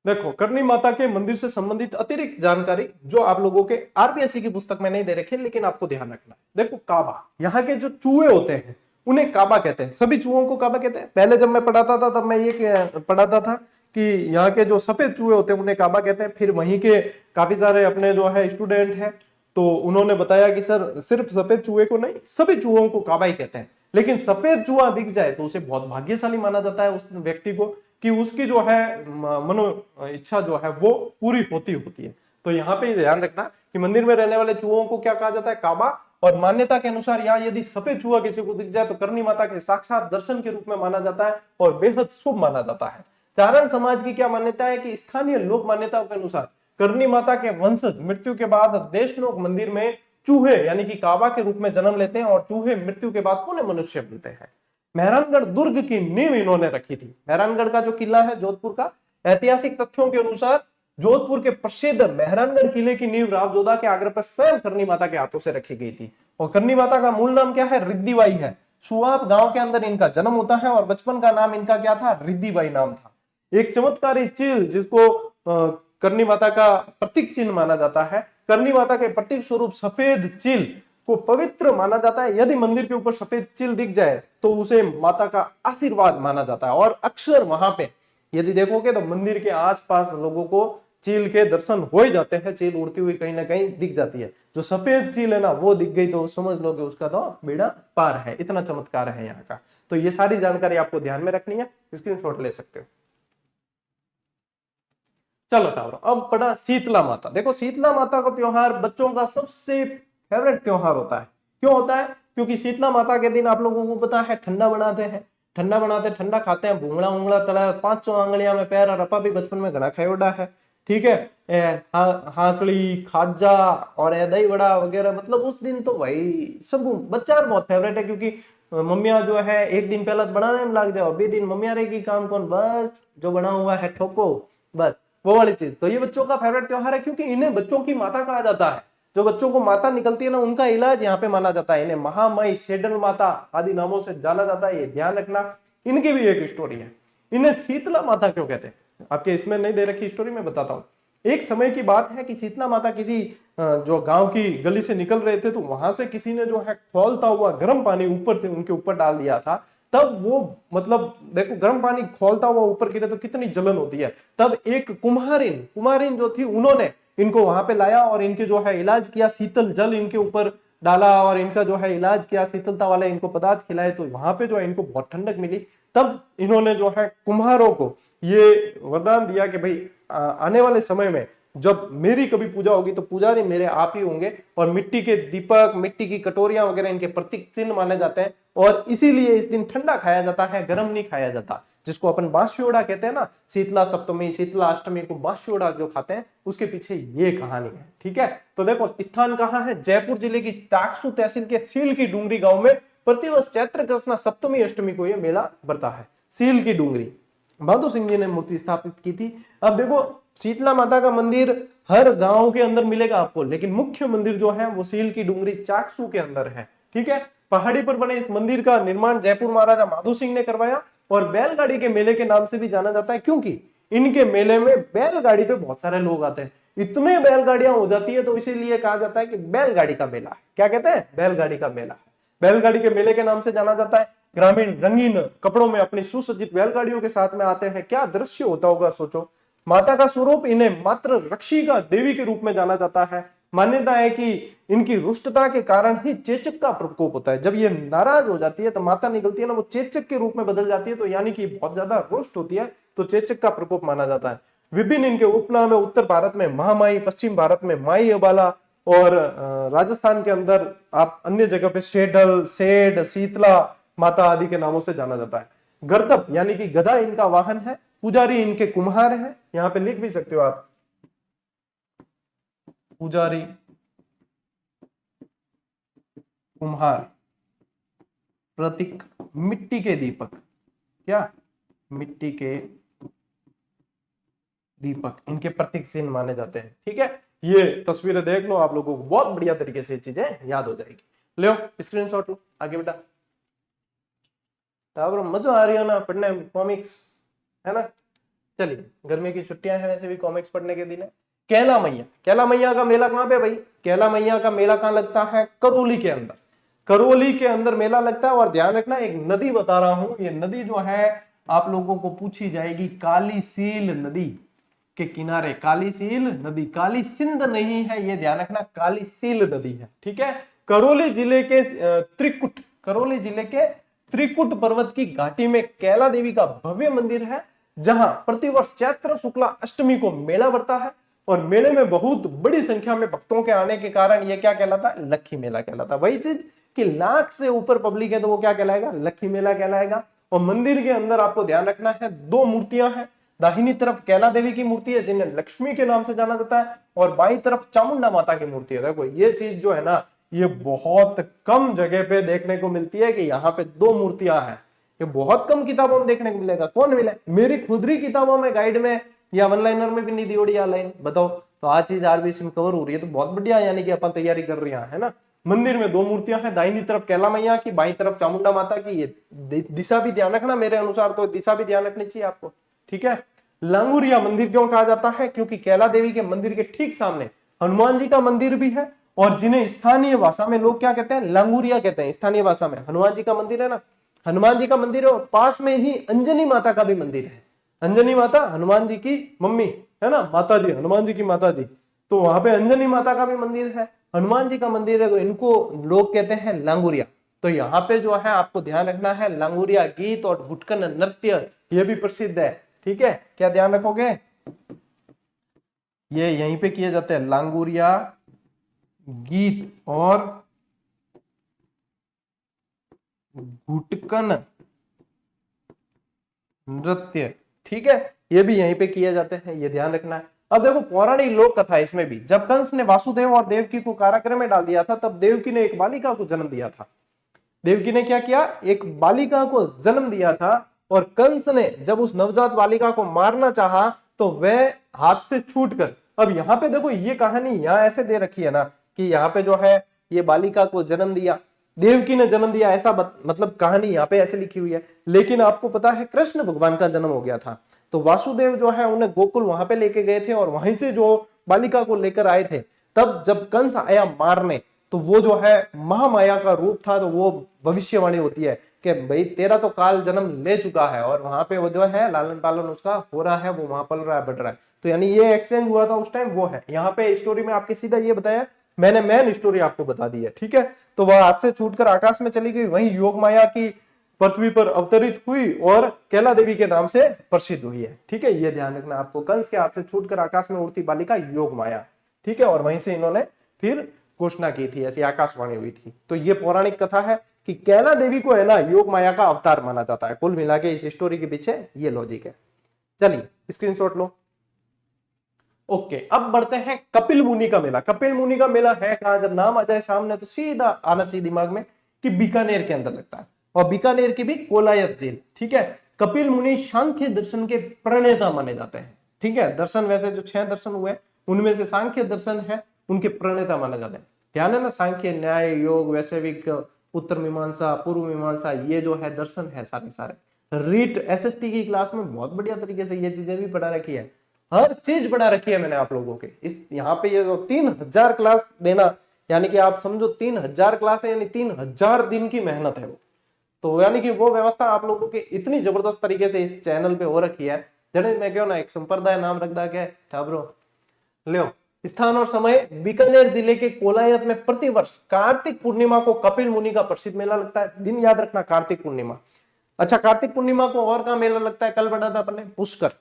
देखो, करनी माता के मंदिर से संबंधित अतिरिक्त जानकारी जो आप लोगों के आरपीएससी की पुस्तक में नहीं दे रखी, लेकिन आपको ध्यान रखना है। देखो, काबा, यहाँ के जो चूहे होते हैं उन्हें काबा कहते हैं। सभी चूहों को काबा कहते हैं। पहले जब मैं पढ़ाता था तब मैं ये पढ़ाता था कि यहाँ के जो सफेद चूहे होते हैं उन्हें काबा कहते हैं। फिर वहीं के काफी सारे अपने जो है स्टूडेंट हैं, तो उन्होंने बताया कि सर सिर्फ सफेद चूहे को नहीं, सभी चूहों को काबा ही कहते हैं। लेकिन सफेद चूहा दिख जाए तो उसे बहुत भाग्यशाली माना जाता है, उस व्यक्ति को, कि उसकी जो है मनो इच्छा जो है वो पूरी होती है। तो यहाँ पे ध्यान रखना कि मंदिर में रहने वाले चूहों को क्या कहा जाता है? काबा। और मान्यता के अनुसार यहाँ यदि सफेद चूहा किसी को दिख जाए तो करनी माता के साक्षात दर्शन के रूप में माना जाता है और बेहद शुभ माना जाता है। चारण समाज की क्या मान्यता है कि स्थानीय लोक मान्यताओं के अनुसार करनी माता के वंशज मृत्यु के बाद देशनोक मंदिर में चूहे यानी कि काबा के रूप में जन्म लेते हैं और चूहे मृत्यु के बाद पुनः मनुष्य बनते हैं। मेहरानगढ़ दुर्ग की नींव इन्होंने रखी थी। मेहरानगढ़ का जो किला है जोधपुर का, ऐतिहासिक तथ्यों के अनुसार जोधपुर के प्रसिद्ध मेहरानगढ़ किले की नींव राव जोधा के आग्रह पर स्वयं करनी माता के हाथों से रखी गई थी। और करनी माता का मूल नाम क्या है? रिद्धिबाई है। सुआप गांव के अंदर इनका जन्म होता है और बचपन का नाम इनका क्या था? रिद्धिबाई नाम था। एक चमत्कारी चील जिसको करनी माता का प्रतीक चिन्ह माना जाता है, करनी माता के प्रतीक स्वरूप सफेद चील को पवित्र माना जाता है। यदि मंदिर के ऊपर सफेद चील दिख जाए तो उसे माता का आशीर्वाद माना जाता है। और अक्सर वहां पे यदि देखोगे तो मंदिर के आसपास लोगों को चील के दर्शन हो ही जाते हैं। चील उड़ती हुई कहीं ना कहीं दिख जाती है। जो सफेद चील है ना, वो दिख गई तो समझ लो कि उसका तो बेड़ा पार है। इतना चमत्कार है यहाँ का। तो ये सारी जानकारी आपको ध्यान में रखनी है, स्क्रीनशॉट ले सकते हो। चलो टावरों, अब पढ़ा शीतला माता। देखो, शीतला माता का त्योहार बच्चों का सबसे फेवरेट त्योहार होता है। क्यों होता है? क्योंकि शीतला माता के दिन आप लोगों को पता है ठंडा बनाते हैं, ठंडा खाते हैं, भूंगड़ा उंगड़ा तला, 500 आंगलियां में पैर, और अपा भी बचपन में घना खायोडा है। ठीक है, हाकड़ी, खाजा और दही वड़ा वगैरह। मतलब उस दिन तो भाई सब बच्चा बहुत फेवरेट है, क्योंकि मम्मिया जो है एक दिन पहले बनाने में लग जाओ, 20 दिन मम्मिया रहेगी, काम कौन? बस जो बना हुआ है ठोको, बस वो वाली चीज। तो ये बच्चों का फेवरेट त्योहार है, क्योंकि इन्हें बच्चों की माता कहा जाता है। जो बच्चों को माता निकलती है ना, उनका इलाज यहाँ पे माना जाता है। इन्हें महामाई, सेडल माता आदि नामों से जाना जाता है। ये ध्यान रखना। इनकी भी एक स्टोरी है। इन्हें शीतला माता क्यों कहते हैं? आपके इसमें नहीं दे रखी स्टोरी, मैं बताता हूँ। एक समय की बात है कि शीतला माता किसी जो गांव की गली से निकल रहे थे, तो वहां से किसी ने जो है खौलता हुआ गर्म पानी ऊपर से उनके ऊपर डाल दिया था। तब वो, मतलब देखो, गर्म पानी खौलता हुआ ऊपर गिरे तो कितनी जलन होती है। तब एक कुमारिन जो थी, उन्होंने इनको वहां पे लाया और इनके जो है इलाज किया। शीतल जल इनके ऊपर डाला और इनका जो है इलाज किया, शीतलता वाले इनको पदार्थ खिलाए, तो वहां पे जो है इनको बहुत ठंडक मिली। तब इन्होंने जो है कुम्हारों को ये वरदान दिया कि भाई आने वाले समय में जब मेरी कभी पूजा होगी तो पुजारी मेरे आप ही होंगे। और मिट्टी के दीपक, मिट्टी की कटोरियां वगैरह इनके प्रतीक चिन्ह माने जाते हैं। और इसीलिए इस दिन ठंडा खाया जाता है, गर्म नहीं खाया जाता। जिसको अपन बांसुड़ा कहते हैं ना, शीतला सप्तमी, शीतला अष्टमी को बांसुड़ा जो खाते हैं, उसके पीछे ये कहानी है। ठीक है, तो देखो स्थान कहाँ है? जयपुर जिले की ताकसू तहसील के सील की डूंगरी गांव में प्रतिवर्ष चैत्र कृष्णा सप्तमी अष्टमी को यह मेला बढ़ता है। सील की डूंगरी, बहादुर सिंह जी ने मूर्ति स्थापित की थी। अब देखो, शीतला माता का मंदिर हर गांव के अंदर मिलेगा आपको, लेकिन मुख्य मंदिर जो है वो सील की डूंगरी चाकसू के अंदर है। ठीक है, पहाड़ी पर बने इस मंदिर का निर्माण जयपुर महाराजा माधो सिंह ने करवाया और बैलगाड़ी के मेले के नाम से भी जाना जाता है, क्योंकि इनके मेले में बैलगाड़ी पे बहुत सारे लोग आते हैं। इतने बैलगाड़ियां हो जाती है, तो इसीलिए कहा जाता है कि बैलगाड़ी का मेला। क्या कहते हैं? बैलगाड़ी का मेला। बैलगाड़ी के मेले के नाम से जाना जाता है। ग्रामीण रंगीन कपड़ों में अपनी सुसज्जित बैलगाड़ियों के साथ में आते हैं। क्या दृश्य होता होगा, सोचो। माता का स्वरूप, इन्हें मात्र रक्षिका देवी के रूप में जाना जाता है। मान्यता है कि इनकी रुष्टता के कारण ही चेचक का प्रकोप होता है। जब ये नाराज हो जाती है तो माता निकलती है ना, वो चेचक के रूप में बदल जाती है। तो यानी कि बहुत ज्यादा रुष्ट होती है, तो चेचक का प्रकोप माना जाता है। विभिन्न इनके उपनाम है। उत्तर भारत में महामाई, पश्चिम भारत में माई अबाला, और राजस्थान के अंदर आप अन्य जगह पे शेडल, सेड, शीतला माता आदि के नामों से जाना जाता है। गर्दभ यानी कि गधा इनका वाहन है। पुजारी इनके कुम्हार है। यहां पे लिख भी सकते हो आप, पुजारी कुम्हार। प्रतीक मिट्टी के दीपक। क्या? मिट्टी के दीपक इनके प्रतीक चिन्ह माने जाते हैं। ठीक है, ये तस्वीरें देख लो, आप लोगों को बहुत बढ़िया तरीके से चीजें याद हो जाएगी। लो स्क्रीनशॉट लो, आगे बेटा। टावर मजा आ रही है ना पढ़ने में, कॉमिक्स है ना। चलिए, गर्मी की छुट्टियां हैं, वैसे भी कॉमिक्स पढ़ने के दिन है। कैला मैया, कैला मैया का मेला कहां पे भाई? कैला मैया का मेला कहां लगता है? करौली के अंदर। करौली के अंदर मेला लगता है। और ध्यान रखना, एक नदी बता रहा हूं, ये नदी जो है आप लोगों को पूछी जाएगी, काली सील नदी के किनारे। काली सील नदी, काली सिंध नहीं है, ये ध्यान रखना, काली सील नदी है। ठीक है, करौली जिले के त्रिकुट, करौली जिले के त्रिकुट पर्वत की घाटी में कैला देवी का भव्य मंदिर है, जहां प्रतिवर्ष चैत्र शुक्ला अष्टमी को मेला बढ़ता है। और मेले में बहुत बड़ी संख्या में भक्तों के आने के कारण यह क्या कहलाता है? लक्खी मेला कहलाता है। वही चीज कि लाख से ऊपर पब्लिक है तो वो क्या कहलाएगा? लक्खी मेला कहलाएगा। और मंदिर के अंदर आपको ध्यान रखना है, दो मूर्तियां हैं। दाहिनी तरफ कैला देवी की मूर्ति है, जिन्हें लक्ष्मी के नाम से जाना जाता है, और बाईं तरफ चामुंडा माता की मूर्ति है। देखो ये चीज जो है ना, ये बहुत कम जगह पे देखने को मिलती है कि यहाँ पे दो मूर्तियां हैं। ये बहुत कम किताबों में देखने को मिलेगा। कौन मिले? मेरी खुद की किताबों में, गाइड में या वन लाइनर में भी नहीं दी होड़ी लाइन, बताओ। तो आज चीज आरबीसी में कवर हो रही है, तो बहुत बढ़िया, यानी कि अपन तैयारी कर रहे हैं ना। मंदिर में दो मूर्तियां हैं, दाहिनी तरफ कैला मैया की, बाईं तरफ चामुंडा माता की। ये दिशा भी ध्यान रखना, मेरे अनुसार तो दिशा भी ध्यान रखनी चाहिए आपको। ठीक है, लांगुरिया मंदिर क्यों कहा जाता है? क्योंकि कैला देवी के मंदिर के ठीक सामने हनुमान जी का मंदिर भी है, और जिन्हें स्थानीय भाषा में लोग क्या कहते हैं? लांगुरिया कहते हैं। स्थानीय भाषा में हनुमान जी का मंदिर है ना, हनुमान जी का मंदिर है, और पास में ही अंजनी माता का भी मंदिर है। अंजनी माता हनुमान जी की मम्मी है ना, माता जी, हनुमान जी की माता जी। तो वहां पे अंजनी माता का भी मंदिर है, हनुमान जी का मंदिर है, तो इनको लोग कहते हैं लांगुरिया। तो यहाँ पे जो है आपको ध्यान रखना है, लांगुरिया गीत और भुटकन नृत्य ये भी प्रसिद्ध है। ठीक है, क्या ध्यान रखोगे? ये यहीं पे किए जाते हैं, लांगुरिया गीत और भुटकन नृत्य। ठीक है, ये भी यहीं पे किए जाते हैं, ये ध्यान रखना है। अब देखो, पौराणिक लोक कथा इसमें भी, जब कंस ने वासुदेव और देवकी को कारागृह में डाल दिया था, तब देवकी ने एक बालिका को जन्म दिया था। देवकी ने क्या किया? एक बालिका को जन्म दिया था। और कंस ने जब उस नवजात बालिका को मारना चाहा, तो वह हाथ से छूटकर, अब यहाँ पे देखो, ये कहानी यहाँ ऐसे दे रखी है ना, कि यहाँ पे जो है ये बालिका को जन्म दिया, देवकी ने जन्म दिया, ऐसा मतलब कहानी यहाँ पे ऐसे लिखी हुई है। लेकिन आपको पता है, कृष्ण भगवान का जन्म हो गया था, तो वासुदेव जो है उन्हें गोकुल वहां पे लेके गए थे, और वहीं से जो बालिका को लेकर आए थे, तब जब कंस आया मारने, तो वो जो है महामाया का रूप था। तो वो भविष्यवाणी होती है कि भाई तेरा तो काल जन्म ले चुका है, और वहां पे वो जो है लालन पालन उसका हो रहा है, वो वहां पल रहा है, बढ़ रहा है। तो यानी ये एक्सचेंज हुआ था उस टाइम, वो है यहाँ पे स्टोरी में आपके सीधा ये बताया, मैंने मेन स्टोरी आपको बता दी है। ठीक है, तो वह हाथ से छूटकर आकाश में चली गई, वहीं योग माया की पृथ्वी पर अवतरित हुई और कैला देवी के नाम से प्रसिद्ध हुई है। ठीक है, ये ध्यान रखना आपको, कंस के हाथ से छूटकर आकाश में उड़ती बालिका योग माया। ठीक है, और वहीं से इन्होंने फिर घोषणा की थी, ऐसी आकाशवाणी हुई थी। तो ये पौराणिक कथा है कि कैला देवी को है ना योग माया का अवतार माना जाता है। कुल मिला के इस स्टोरी के पीछे ये लॉजिक है। चलिए स्क्रीनशॉट लो। ओके, अब बढ़ते हैं कपिल मुनि का मेला। कपिल मुनि का मेला है कहां? जब नाम आ जाए सामने तो सीधा आना चाहिए दिमाग में कि बीकानेर के अंदर लगता है, और बीकानेर की भी कोलायत झील। ठीक है, कपिल मुनि सांख्य दर्शन के प्रणेता माने जाते हैं। ठीक है, दर्शन वैसे जो 6 दर्शन हुए उनमें से सांख्य दर्शन है, उनके प्रणेता माने जाते हैं। ध्यान है ना, सांख्य, न्याय, योग, वैश्विक, उत्तर मीमांसा, पूर्व मीमांसा, ये जो है दर्शन है सारे सारे। रीट एसएसटी की क्लास में बहुत बढ़िया तरीके से ये चीजें भी पढ़ा रखी है, हर चीज पढ़ा रखी है मैंने आप लोगों के। इस यहाँ पे ये जो 3000 क्लास देना, यानी कि आप समझो 3000 क्लास है, यानी 3000 दिन की मेहनत है वो। तो यानी कि वो व्यवस्था आप लोगों के इतनी जबरदस्त तरीके से इस चैनल पे हो रखी है, जड़े मैं क्यों ना एक संप्रदाय नाम रख दा के ठाबरो लो। स्थान और समय, बीकानेर जिले के कोलायत में प्रतिवर्ष कार्तिक पूर्णिमा को कपिल मुनि का प्रसिद्ध मेला लगता है। दिन याद रखना, कार्तिक पूर्णिमा। अच्छा, कार्तिक पूर्णिमा को और कहां मेला लगता है? कल पढ़ा था अपन ने, पुष्कर।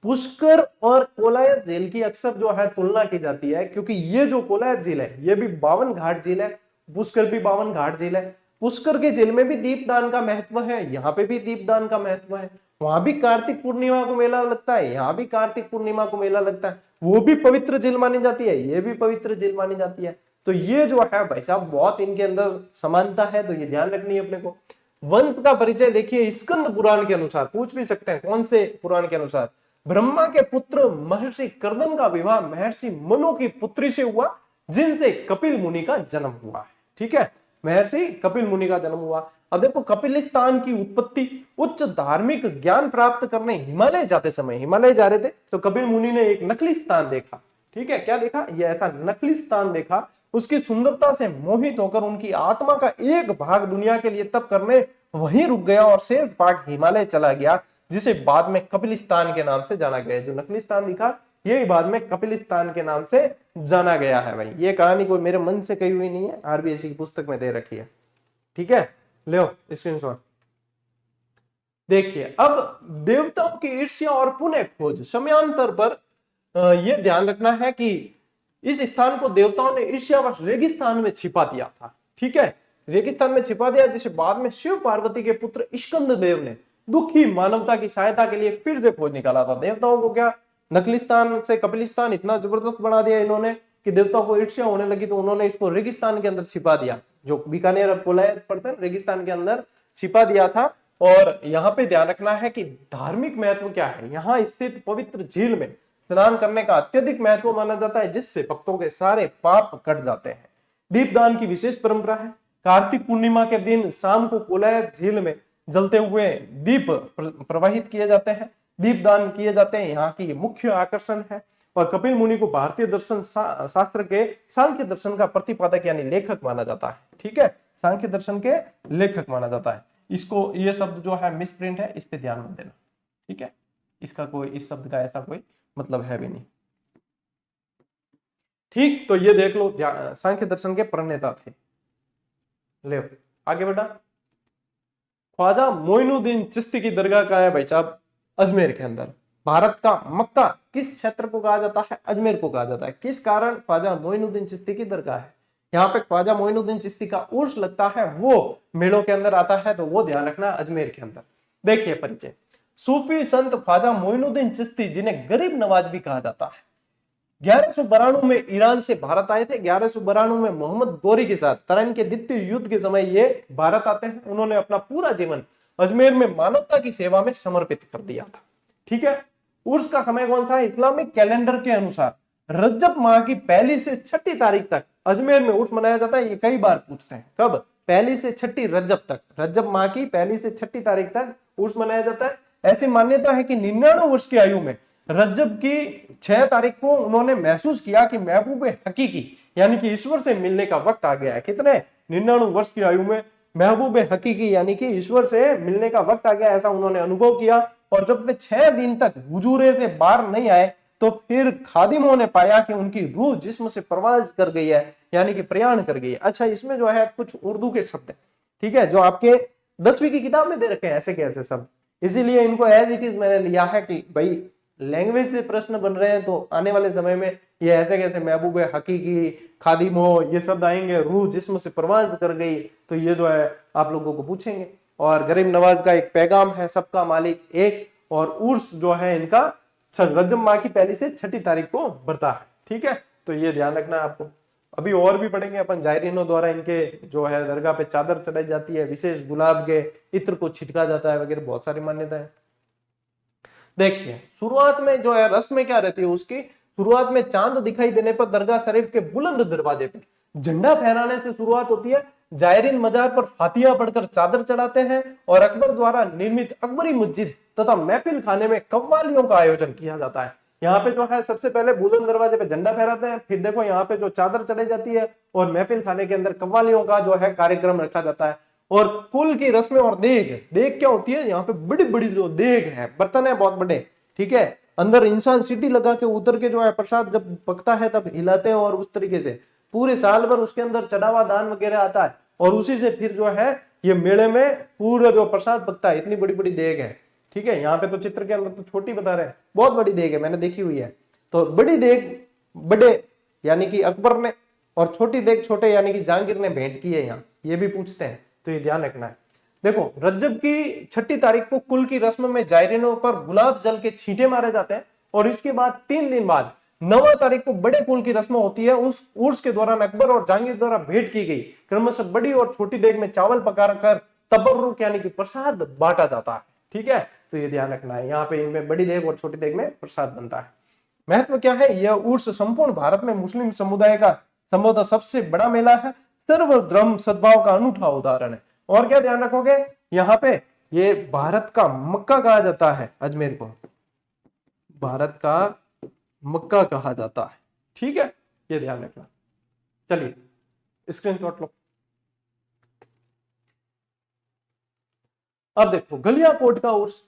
पुष्कर और कोलायत झील की अक्सर जो है तुलना की जाती है, क्योंकि ये जो कोलायत झील है ये भी 52 घाट झील है, पुष्कर भी 52 घाट झील है। पुष्कर के झील में भी दीपदान का महत्व है, यहाँ पे भी दीपदान का महत्व है। वहां भी कार्तिक पूर्णिमा को मेला लगता है, यहाँ भी कार्तिक पूर्णिमा को मेला लगता है। वो भी पवित्र झील मानी जाती है, ये भी पवित्र झील मानी जाती है। तो ये जो है भाई साहब बहुत इनके अंदर समानता है, तो ये ध्यान रखनी है अपने को। वंश का परिचय देखिए, स्कंद पुराण के अनुसार, पूछ भी सकते हैं कौन से पुराण के अनुसार, ब्रह्मा के पुत्र महर्षि कर्दम का विवाह महर्षि मनु की पुत्री से हुआ, जिनसे कपिल मुनि का जन्म हुआ है। ठीक है, महर्षि कपिल मुनि का जन्म हुआ। अब देखो कपिलिस्तान की उत्पत्ति उच्च धार्मिक ज्ञान प्राप्त करने हिमालय जाते समय, हिमालय जा रहे थे तो कपिल मुनि ने एक नकली स्थान देखा। ठीक है, क्या देखा? ये ऐसा नकली स्थान देखा, उसकी सुंदरता से मोहित होकर उनकी आत्मा का एक भाग दुनिया के लिए तप करने वहीं रुक गया और शेष भाग हिमालय चला गया, जिसे बाद में कपिलिस्तान के नाम से जाना गया। जो नकली स्थान दिखा यही बाद में कपिलिस्तान के नाम से जाना गया है। भाई ये कहानी कोई मेरे मन से कही हुई नहीं है, आरबीएससी की पुस्तक में दे रखी है। ठीक है, लो स्क्रीनशॉट। देखिए अब देवताओं की ईर्ष्या और पुनः खोज। समयांतर पर यह ध्यान रखना है कि इस स्थान को देवताओं ने ईर्ष्यावश रेगिस्तान में छिपा दिया था। ठीक है, रेगिस्तान में छिपा दिया, जिसे बाद में शिव पार्वती के पुत्र स्कंद देव ने दुखी मानवता की सहायता के लिए फिर से खोज निकाला था। देवताओं को क्या नकलिस्तान से कपिलिस्तान इतना जबरदस्त बना दिया इन्होंने कि देवताओं को ईर्ष्या होने लगी, तो उन्होंने इसको रेगिस्तान के अंदर छिपा दिया, जो बीकानेर और कोलायत पड़ता है, रेगिस्तान के अंदर छिपा दिया था। और यहाँ पे ध्यान रखना है कि धार्मिक महत्व क्या है। यहाँ स्थित पवित्र झील में स्नान करने का अत्यधिक महत्व माना जाता है, जिससे भक्तों के सारे पाप कट जाते हैं। दीपदान की विशेष परंपरा है। कार्तिक पूर्णिमा के दिन शाम को कोलायत झील में जलते हुए दीप प्रवाहित किए जाते हैं, दीपदान किए जाते हैं। यहाँ की मुख्य आकर्षण है। और कपिल मुनि को भारतीय दर्शन शास्त्र के सांख्य दर्शन का प्रतिपादक यानी लेखक माना जाता है। ठीक है, सांख्य दर्शन के लेखक माना जाता है। इसको ये शब्द जो है मिसप्रिंट है, इस पे ध्यान मत देना। ठीक है, इसका कोई इस शब्द का ऐसा कोई मतलब है भी नहीं। ठीक, तो ये देख लो सांख्य दर्शन के प्रणेता थे। ले आगे बेटा, ख्वाजा मोइनुद्दीन चिश्ती की दरगाह कहाँ है भाई साहब? अजमेर के अंदर। भारत का मक्का किस क्षेत्र को कहा जाता है? अजमेर को कहा जाता है। किस कारण ख्वाजा मोइनुद्दीन चिश्ती की दरगाह है? यहाँ पे ख्वाजा मोइनुद्दीन चिश्ती का उर्स लगता है, वो मेलों के अंदर आता है, तो वो ध्यान रखना अजमेर के अंदर। देखिए परिचय, सूफी संत ख्वाजा मोइनुद्दीन चिश्ती, जिन्हें गरीब नवाज भी कहा जाता है, 1192 में ईरान से भारत आए थे। 1192 में मोहम्मद गौरी के साथ तराइन के द्वितीय युद्ध के समय ये भारत आते हैं। उन्होंने अपना पूरा जीवन अजमेर में मानवता की सेवा में समर्पित कर दिया था। ठीक है, उर्स का समय कौन सा है? इस्लामिक कैलेंडर के अनुसार रजब माह की 1 से 6 तारीख तक अजमेर में उर्स मनाया जाता है। ये कई बार पूछते हैं, कब? 1 से 6 रजब तक, रजब माह की 1 से 6 तारीख तक उर्स मनाया जाता है। ऐसी मान्यता है कि 99 वर्ष की आयु में रजब की 6 तारीख को उन्होंने महसूस किया कि महबूब हकीकी यानी कि ईश्वर से मिलने का वक्त आ गया है। कितने? 99 वर्ष की आयु में महबूब हकीकी यानी कि ईश्वर से मिलने का वक्त आ गया, ऐसा उन्होंने अनुभव किया। और जब वे 6 दिन तक हुजूरे से बाहर नहीं आए, तो फिर खादिमों ने पाया कि उनकी रूह जिस्म से प्रवास कर गई है, यानी कि प्रयाण कर गई है। अच्छा, इसमें जो है कुछ उर्दू के शब्द है, ठीक है, जो आपके 10वीं की किताब में दे रखे हैं ऐसे के ऐसे शब्द, इसीलिए इनको एज इट इज मैंने लिया है कि भाई लैंग्वेज से प्रश्न बन रहे हैं, तो आने वाले समय में ये ऐसे कैसे महबूब हकीकी, खादिमो, ये शब्द आएंगे, रूह जिस्म से प्रवास कर गई, तो ये जो है आप लोगों को पूछेंगे। और गरीब नवाज का एक पैगाम है, सबका मालिक एक, और उर्स जो है इनका रजब माह की 1 से 6 तारीख को बढ़ता है। ठीक है, तो ये ध्यान रखना है आपको। अभी और भी पढ़ेंगे अपन, जायरीनों द्वारा इनके जो है दरगाह पे चादर चढ़ाई जाती है, विशेष गुलाब के इत्र को छिटका जाता है वगैरह, बहुत सारी मान्यताएं। देखिए शुरुआत में जो है रस्म क्या रहती है उसकी, शुरुआत में चांद दिखाई देने पर दरगाह शरीफ के बुलंद दरवाजे पर झंडा फहराने से शुरुआत होती है। जायरीन मजार पर फातिहा पढ़कर चादर चढ़ाते हैं और अकबर द्वारा निर्मित अकबरी मस्जिद तथा महफिल खाने में कव्वालियों का आयोजन किया जाता है। यहाँ पे जो है सबसे पहले बुलंद दरवाजे पे झंडा फहराते हैं, फिर देखो यहाँ पे जो चादर चढ़ाई जाती है और महफिल खाने के अंदर कव्वालियों का जो है कार्यक्रम रखा जाता है। और कुल की रस्में और देग, देग क्या होती है? यहाँ पे बड़ी बड़ी जो देग है, बर्तन है बहुत बड़े, ठीक है, अंदर इंसान सीटी लगा के उतर के जो है प्रसाद जब पकता है तब हिलाते हैं, और उस तरीके से पूरे साल भर उसके अंदर चढ़ावा दान वगैरह आता है, और उसी से फिर जो है ये मेले में पूरा जो प्रसाद पकता है। इतनी बड़ी बड़ी देग है, ठीक है। यहाँ पे तो चित्र के अंदर तो छोटी बता रहे हैं, बहुत बड़ी देग है, मैंने देखी हुई है। तो बड़ी देग बड़े यानी कि अकबर ने, और छोटी देग छोटे यानी कि जहांगीर ने भेंट की है यहाँ, ये भी पूछते हैं, तो ये ध्यान रखना है। देखो रजब की 6 तारीख को कुल की रस्म में जायरीनों पर गुलाब जल के छींटे मारे जाते हैं, और इसके बाद 3 दिन बाद 9 तारीख को बड़े कुल की रस्म होती है। उस उर्स के दौरान अकबर और जहांगीर द्वारा भेंट की गई क्रमशः बड़ी और छोटी देग में चावल पकाकर तबर्रुक यानी कि प्रसाद बांटा जाता है, ठीक है। तो ये ध्यान रखना है, यहाँ पे इनमें बड़ी देग और छोटी देग में प्रसाद बनता है। महत्व क्या है? यह उर्स संपूर्ण भारत में मुस्लिम समुदाय का संभवतः सबसे बड़ा मेला है, सर्वधर्म सद्भाव का अनूठा उदाहरण है, और क्या ध्यान रखोगे, यहाँ पे ये भारत का मक्का कहा जाता है, अजमेर को भारत का मक्का कहा जाता है। ठीक है, ये ध्यान रखना। चलिए स्क्रीनशॉट लो। अब देखो गलियाकोट का उर्स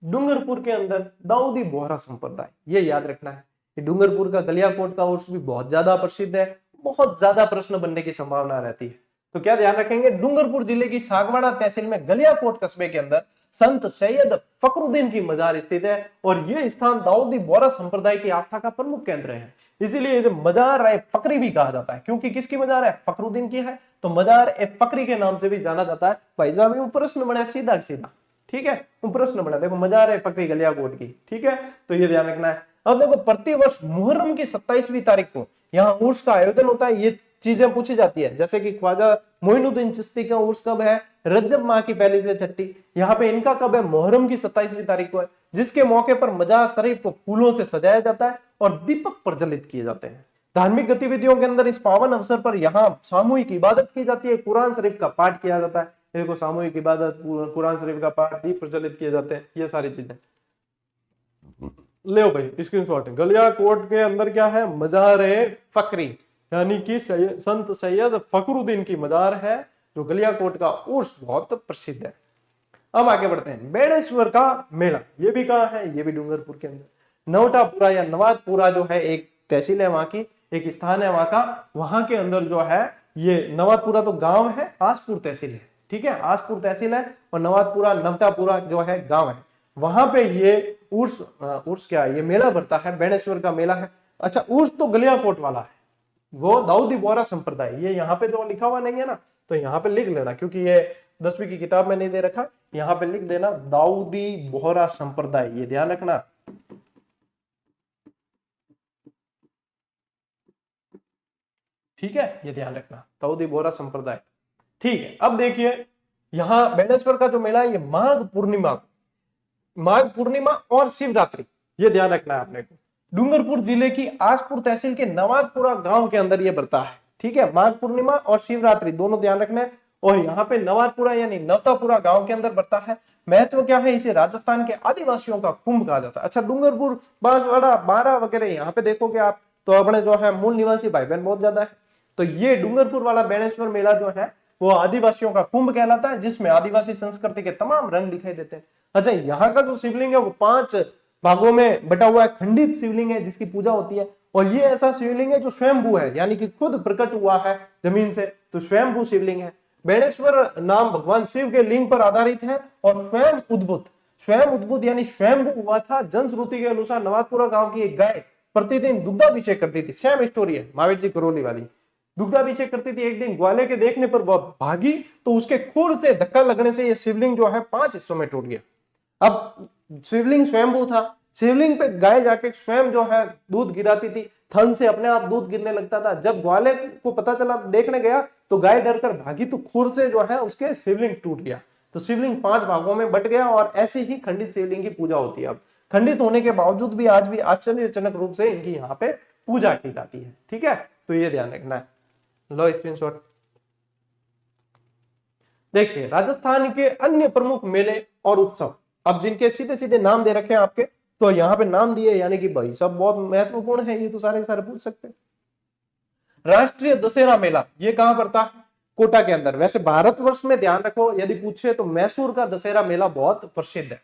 डूंगरपुर के अंदर दाऊदी बोहरा संप्रदाय, ये याद रखना है कि डूंगरपुर का गलियाकोट का उर्स भी बहुत ज्यादा प्रसिद्ध है, बहुत ज्यादा प्रश्न बनने की संभावना रहती है। तो क्या ध्यान रखेंगे, डूंगरपुर जिले की सागवाड़ा तहसील में गलियाकोट कस्बे के अंदर संत सैयद फखरुद्दीन की मजार स्थित है और यह स्थान दाऊदी बोहरा संप्रदाय की आस्था का प्रमुख केंद्र है। इसीलिए जो मजार ए फकरी भी कहा जाता है, क्योंकि किसकी मजार है, फखरुद्दीन की है, तो मजार ए फकरी के नाम से भी जाना जाता है। भाई साहब वो प्रश्न बड़ा सीधा सीधा, ठीक है, वो प्रश्न बड़ा, देखो मजार ए फकरी गलियाकोट की, ठीक है, तो ये ध्यान रखना है। अब देखो प्रतिवर्ष मुहर्रम की 27वीं तारीख को यहाँ उर्स का आयोजन होता है। ये चीजें पूछी जाती है, जैसे कि ख्वाजा मोइनुद्दीन चिश्ती का उर्स कब है, रजब माह की पहली से छठी। यहाँ पे इनका कब है, मुहर्रम की 27वीं तारीख को है, जिसके मौके पर मजार शरीफ को फूलों से सजाया जाता है और दीपक प्रज्वलित किए जाते हैं। धार्मिक गतिविधियों के अंदर इस पावन अवसर पर यहाँ सामूहिक इबादत की जाती है, कुरान शरीफ का पाठ किया जाता है। देखो सामूहिक इबादत, कुरान शरीफ का पाठ, दीप प्रज्वलित किए जाते हैं, ये सारी चीजें ले भाई स्क्रीनशॉट। गलियाकोट के अंदर क्या है, मजार फकरी, यानी कि संत सैयद फखरुद्दीन की मजार है, जो गलियाकोट का उर्स बहुत प्रसिद्ध है। अब आगे बढ़ते हैं, बेणेश्वर का मेला, ये भी कहाँ है, ये भी डूंगरपुर के अंदर। नवटापुरा या नवादपुरा जो है एक तहसील है वहां की, एक स्थान है वहां का, वहां के अंदर जो है ये नवादपुरा तो गांव है, आसपुर तहसील है, ठीक है, आसपुर तहसील है और नवादपुरा नवटापुरा जो है गांव है। वहां पे ये उर्स क्या है, ये मेला भरता है, बेणेश्वर का मेला है। अच्छा उर्स तो गलियाकोट वाला है, वो दाऊदी बोहरा संप्रदाय, ये यहाँ पे तो लिखा हुआ नहीं है ना, तो यहाँ पे लिख लेना, क्योंकि ये 10वीं की किताब में नहीं दे रखा, यहाँ पे लिख देना दाऊदी बोहरा संप्रदाय, ये ध्यान रखना। ठीक है, ये ध्यान रखना, दाऊदी बोहरा संप्रदाय। ठीक है, अब देखिए यहाँ बेणेश्वर का जो मेला है, ये माघ पूर्णिमा और शिवरात्रि, ये ध्यान रखना है आपने को। डूंगरपुर जिले की आसपुर तहसील के नवादपुरा गांव के अंदर ये बढ़ता है, ठीक है, माघ पूर्णिमा और शिवरात्रि दोनों ध्यान रखना है। और यहाँ पे नवादपुरा यानी नवतापुरा गांव के अंदर बढ़ता है। महत्व क्या है, इसे राजस्थान के आदिवासियों का कुंभ कहा जाता है। अच्छा डूंगरपुर, बांसवाड़ा, बारा वगैरह यहाँ पे देखोगे आप तो अपने जो है मूल निवासी भाई बहन बहुत ज्यादा है। तो ये डूंगरपुर वाला बेणेश्वर मेला जो है वो आदिवासियों का कुंभ कहलाता है, जिसमें आदिवासी संस्कृति के तमाम रंग दिखाई देते हैं। अच्छा यहाँ का जो शिवलिंग है वो 5 भागों में बटा हुआ है, खंडित शिवलिंग है जिसकी पूजा होती है। और ये ऐसा शिवलिंग है जो स्वयंभू है, यानी कि खुद प्रकट हुआ है जमीन से, तो स्वयंभू शिवलिंग है। बेणेश्वर नाम भगवान शिव के लिंग पर आधारित है और स्वयं उद्भुत यानी स्वयंभू हुआ था। जनश्रुति के अनुसार नवादपुरा गांव की एक गाय प्रतिदिन दुग्धाभिषेक करती थी, सेम स्टोरी है महावीर जी करौली वाली, दुग्धाभिषेक करती थी। एक दिन ग्वाले के देखने पर वह भागी तो उसके खुर से धक्का लगने से यह शिवलिंग जो है 5 हिस्सों में टूट गया। अब शिवलिंग स्वयंभू था, शिवलिंग पे गाय जाके स्वयं जो है दूध गिराती थी, थन से अपने आप दूध गिरने लगता था। जब ग्वाले को पता चला, देखने गया तो गाय डरकर भागी तो खुर से जो है उसके शिवलिंग टूट गया। तो शिवलिंग 5 भागों में बट गया और ऐसे ही खंडित शिवलिंग की पूजा होती है। अब खंडित होने के बावजूद भी आज भी आश्चर्यजनक रूप से इनकी यहाँ पे पूजा की जाती है। ठीक है, तो ये ध्यान रखना है। लो स्क्रीनशॉट। देखिए राजस्थान के अन्य प्रमुख मेले और उत्सव, अब जिनके सीधे सीधे नाम दे रखे हैं आपके, तो यहाँ पे नाम दिए, यानी कि भाई सब बहुत महत्वपूर्ण है, ये तो सारे सारे पूछ सकते हैं। राष्ट्रीय दशहरा मेला ये कहां पड़ता है, कोटा के अंदर। वैसे भारतवर्ष में ध्यान रखो, यदि पूछे तो मैसूर का दशहरा मेला बहुत प्रसिद्ध है।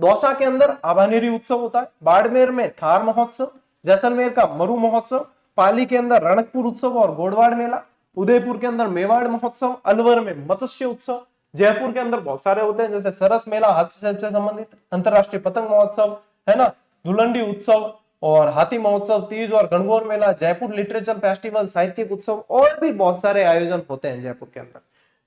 दौसा के अंदर आभानेरी उत्सव होता है, बाड़मेर में थार महोत्सव, जैसलमेर का मरु महोत्सव, पाली के अंदर रणकपुर उत्सव और गोडवाड़ मेला, उदयपुर के अंदर मेवाड़ महोत्सव, अलवर में मत्स्य उत्सव, जयपुर के अंदर बहुत सारे होते हैं जैसे सरस मेला, हाथी से संबंधित, अंतरराष्ट्रीय पतंग महोत्सव है ना, धुलंडी उत्सव और हाथी महोत्सव, तीज और गणगौर मेला, जयपुर लिटरेचर फेस्टिवल, साहित्यिक उत्सव और भी बहुत सारे आयोजन होते हैं जयपुर के अंदर।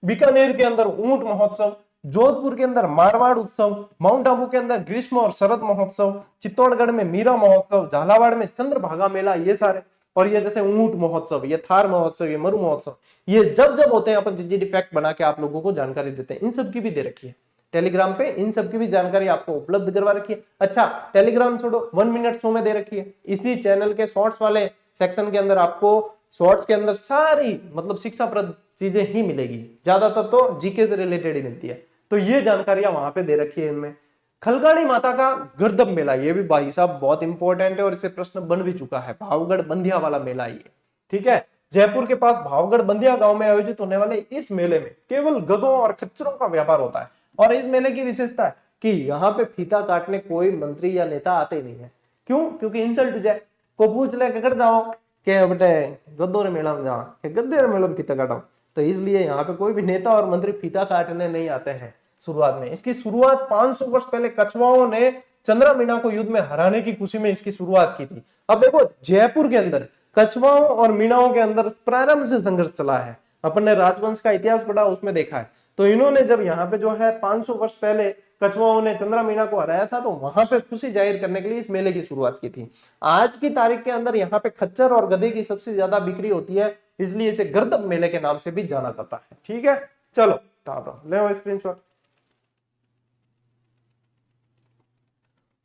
बीकानेर के अंदर ऊंट महोत्सव, जोधपुर के अंदर मारवाड़ उत्सव, माउंट आबू के अंदर ग्रीष्म और शरद महोत्सव, चित्तौड़गढ़ में मीरा महोत्सव, झालावाड़ में चंद्रभागा मेला, ये सारे। और ये जैसे ऊंट महोत्सव, ये थार महोत्सव, ये मरु महोत्सव, ये जब जब होते हैं अपन जीडी फैक्ट बना के आप लोगों को जानकारी देते हैं। इन सब की भी दे रखी है टेलीग्राम पे, इन सब की भी जानकारी आपको उपलब्ध करवा रखी है। अच्छा टेलीग्राम छोड़ो, 1 मिनट शो में दे रखी है। इसी चैनल के शॉर्ट्स वाले सेक्शन के अंदर आपको शॉर्ट्स के अंदर सारी मतलब शिक्षाप्रद चीजें ही मिलेगी, ज्यादातर तो जीके से रिलेटेड ही मिलती है। तो ये जानकारियां वहां पे दे रखी है इनमें। खलगाड़ी माता का गर्दभ मेला, ये भी भाई साहब बहुत इंपॉर्टेंट है और इससे प्रश्न बन भी चुका है। भावगढ़ बंधिया वाला मेला ये, ठीक है। जयपुर के पास भावगढ़ बंधिया गांव में आयोजित होने वाले इस मेले में केवल गधों और खच्चरों का व्यापार होता है। और इस मेले की विशेषता है कि यहाँ पे फीता काटने कोई मंत्री या नेता आते नहीं है। क्यों? क्योंकि इंसल्ट हो जाए, को पूछ ले कर जाओ के बेटे गद्दों रे मेला में जाओ, गद्दे रे मेला में फीता काटो, तो इसलिए यहाँ पे कोई भी नेता और मंत्री फीता काटने नहीं आते हैं शुरुआत में। इसकी शुरुआत 500 वर्ष पहले कछवाओं ने चंद्रा मीना को युद्ध में हराने की खुशी में इसकी शुरुआत की थी। अब देखो जयपुर के अंदर कछवाओं और मीनाओं के अंदर प्रारंभ से संघर्ष चला है। अपन ने राजवंश का इतिहास पढ़ा, उसमें देखा है। तो इन्होंने जब यहाँ पे जो है 500 वर्ष पहले कछवाओं ने चंद्रा मीना को हराया था, तो वहां पे खुशी जाहिर करने के लिए इस मेले की शुरुआत की थी। आज की तारीख के अंदर यहाँ पे खच्चर और गधे की सबसे ज्यादा बिक्री होती है, इसलिए इसे गर्दभ मेले के नाम से भी जाना जाता है। ठीक है, चलो ले स्क्रीनशॉट।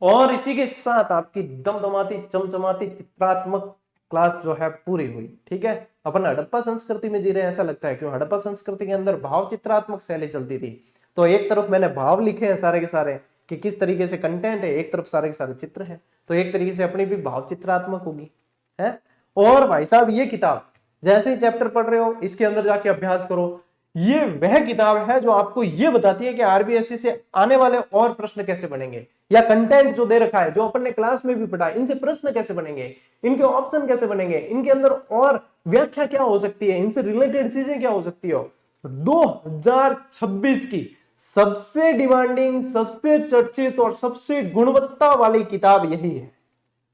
और इसी के साथ आपकी दमदमाती चमचमाती चित्रात्मक क्लास जो है पूरी हुई। ठीक है, अपन हड़प्पा संस्कृति में जी रहे हैं ऐसा लगता है। क्यों? हड़प्पा संस्कृति के अंदर भाव चित्रात्मक शैली चलती थी। तो एक तरफ मैंने भाव लिखे हैं सारे के सारे कि किस तरीके से कंटेंट है, एक तरफ सारे के सारे चित्र हैं, तो एक तरीके से अपनी भी भाव चित्रात्मक होगी है। और भाई साहब ये किताब जैसे ही चैप्टर पढ़ रहे हो इसके अंदर जाके अभ्यास करो। ये वह किताब है जो आपको ये बताती है कि आरबीएससी से आने वाले और प्रश्न कैसे बनेंगे, या कंटेंट जो दे रखा है जो अपन ने क्लास में भी पढ़ा, इनसे प्रश्न कैसे बनेंगे, इनके ऑप्शन कैसे बनेंगे, इनके अंदर और व्याख्या क्या हो सकती है, इनसे रिलेटेड चीजें क्या हो सकती हो। 2026 की सबसे डिमांडिंग, सबसे चर्चित और सबसे गुणवत्ता वाली किताब यही है।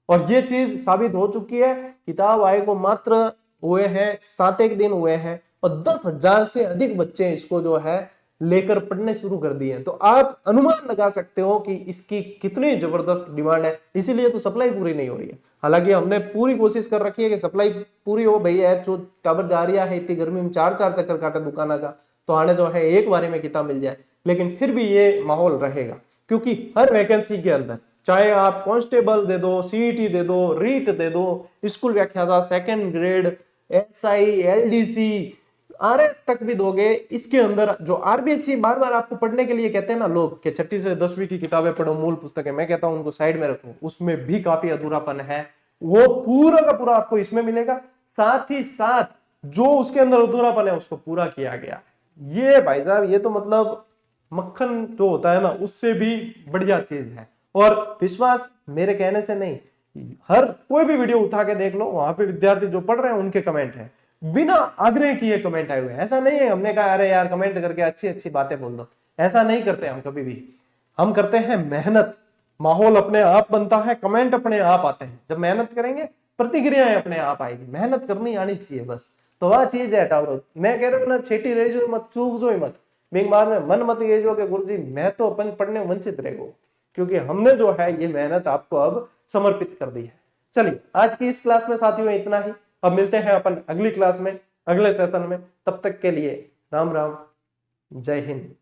और ये चीज साबित हो चुकी है। किताब आए को मात्र हुए हैं 7 दिन हुए हैं और 10,000 से अधिक बच्चे इसको जो है लेकर पढ़ने शुरू कर दिए। तो आप अनुमान लगा सकते हो कि इसकी कितनी जबरदस्त डिमांड है। इसीलिए तो सप्लाई पूरी नहीं हो रही है। हालांकि हमने पूरी कोशिश कर रखी है कि सप्लाई पूरी हो। भैया जो टाबर जा रही है इतनी गर्मी में 4-4 चक्कर काटे दुकाना का, तो आने जो है एक बारे में किताब मिल जाए। लेकिन फिर भी ये माहौल रहेगा, क्योंकि हर वैकेंसी के अंदर चाहे आप कांस्टेबल दे दो, सीईटी दे दो, रीट दे दो, स्कूल व्याख्याता, second grade, SI, LDC, RS तक भी दोगे, इसके अंदर जो आरबीएससी बार बार आपको पढ़ने के लिए कहते हैं ना लोग कि 6ठी से 10वीं की किताबें पढ़ो, मूल पुस्तकें, मैं कहता हूं उनको साइड में रखो, उसमें भी काफी अधूरापन है। वो पूरा का पूरा आपको इसमें मिलेगा। साथ ही साथ जो उसके अंदर अधूरापन है उसको पूरा किया गया। ये भाई साहब ये तो मतलब मक्खन जो होता है ना उससे भी बढ़िया चीज है। और विश्वास मेरे कहने से नहीं, हर कोई भी वीडियो उठा के देख लो, वहां पे विद्यार्थी जो पढ़ रहे हैं उनके कमेंट है, बिना आग्रह किए कमेंट आए हुए हैं। ऐसा नहीं है हमने कहा अरे यार कमेंट करके अच्छी अच्छी बातें बोल दो, ऐसा नहीं करते हम कभी भी। हम करते हैं मेहनत, माहौल अपने आप बनता है, कमेंट अपने आप आते हैं। जब मेहनत करेंगे प्रतिक्रियाएं अपने आप आएगी, मेहनत करनी आनी चाहिए बस। तो वह चीज है टावरो, मैं कह रहा हूँ ना, छेटी रह जो मत, चूक जो मत, बिंग बाद में मन मत ये जो कि गुरुजी मैं तो अपन पढ़ने वंचित रहेगो, क्योंकि हमने जो है ये मेहनत आपको अब समर्पित कर दी है। चलिए आज की इस क्लास में साथियों इतना ही। अब मिलते हैं अपन अगली क्लास में, अगले सेशन में। तब तक के लिए राम राम, जय हिंद।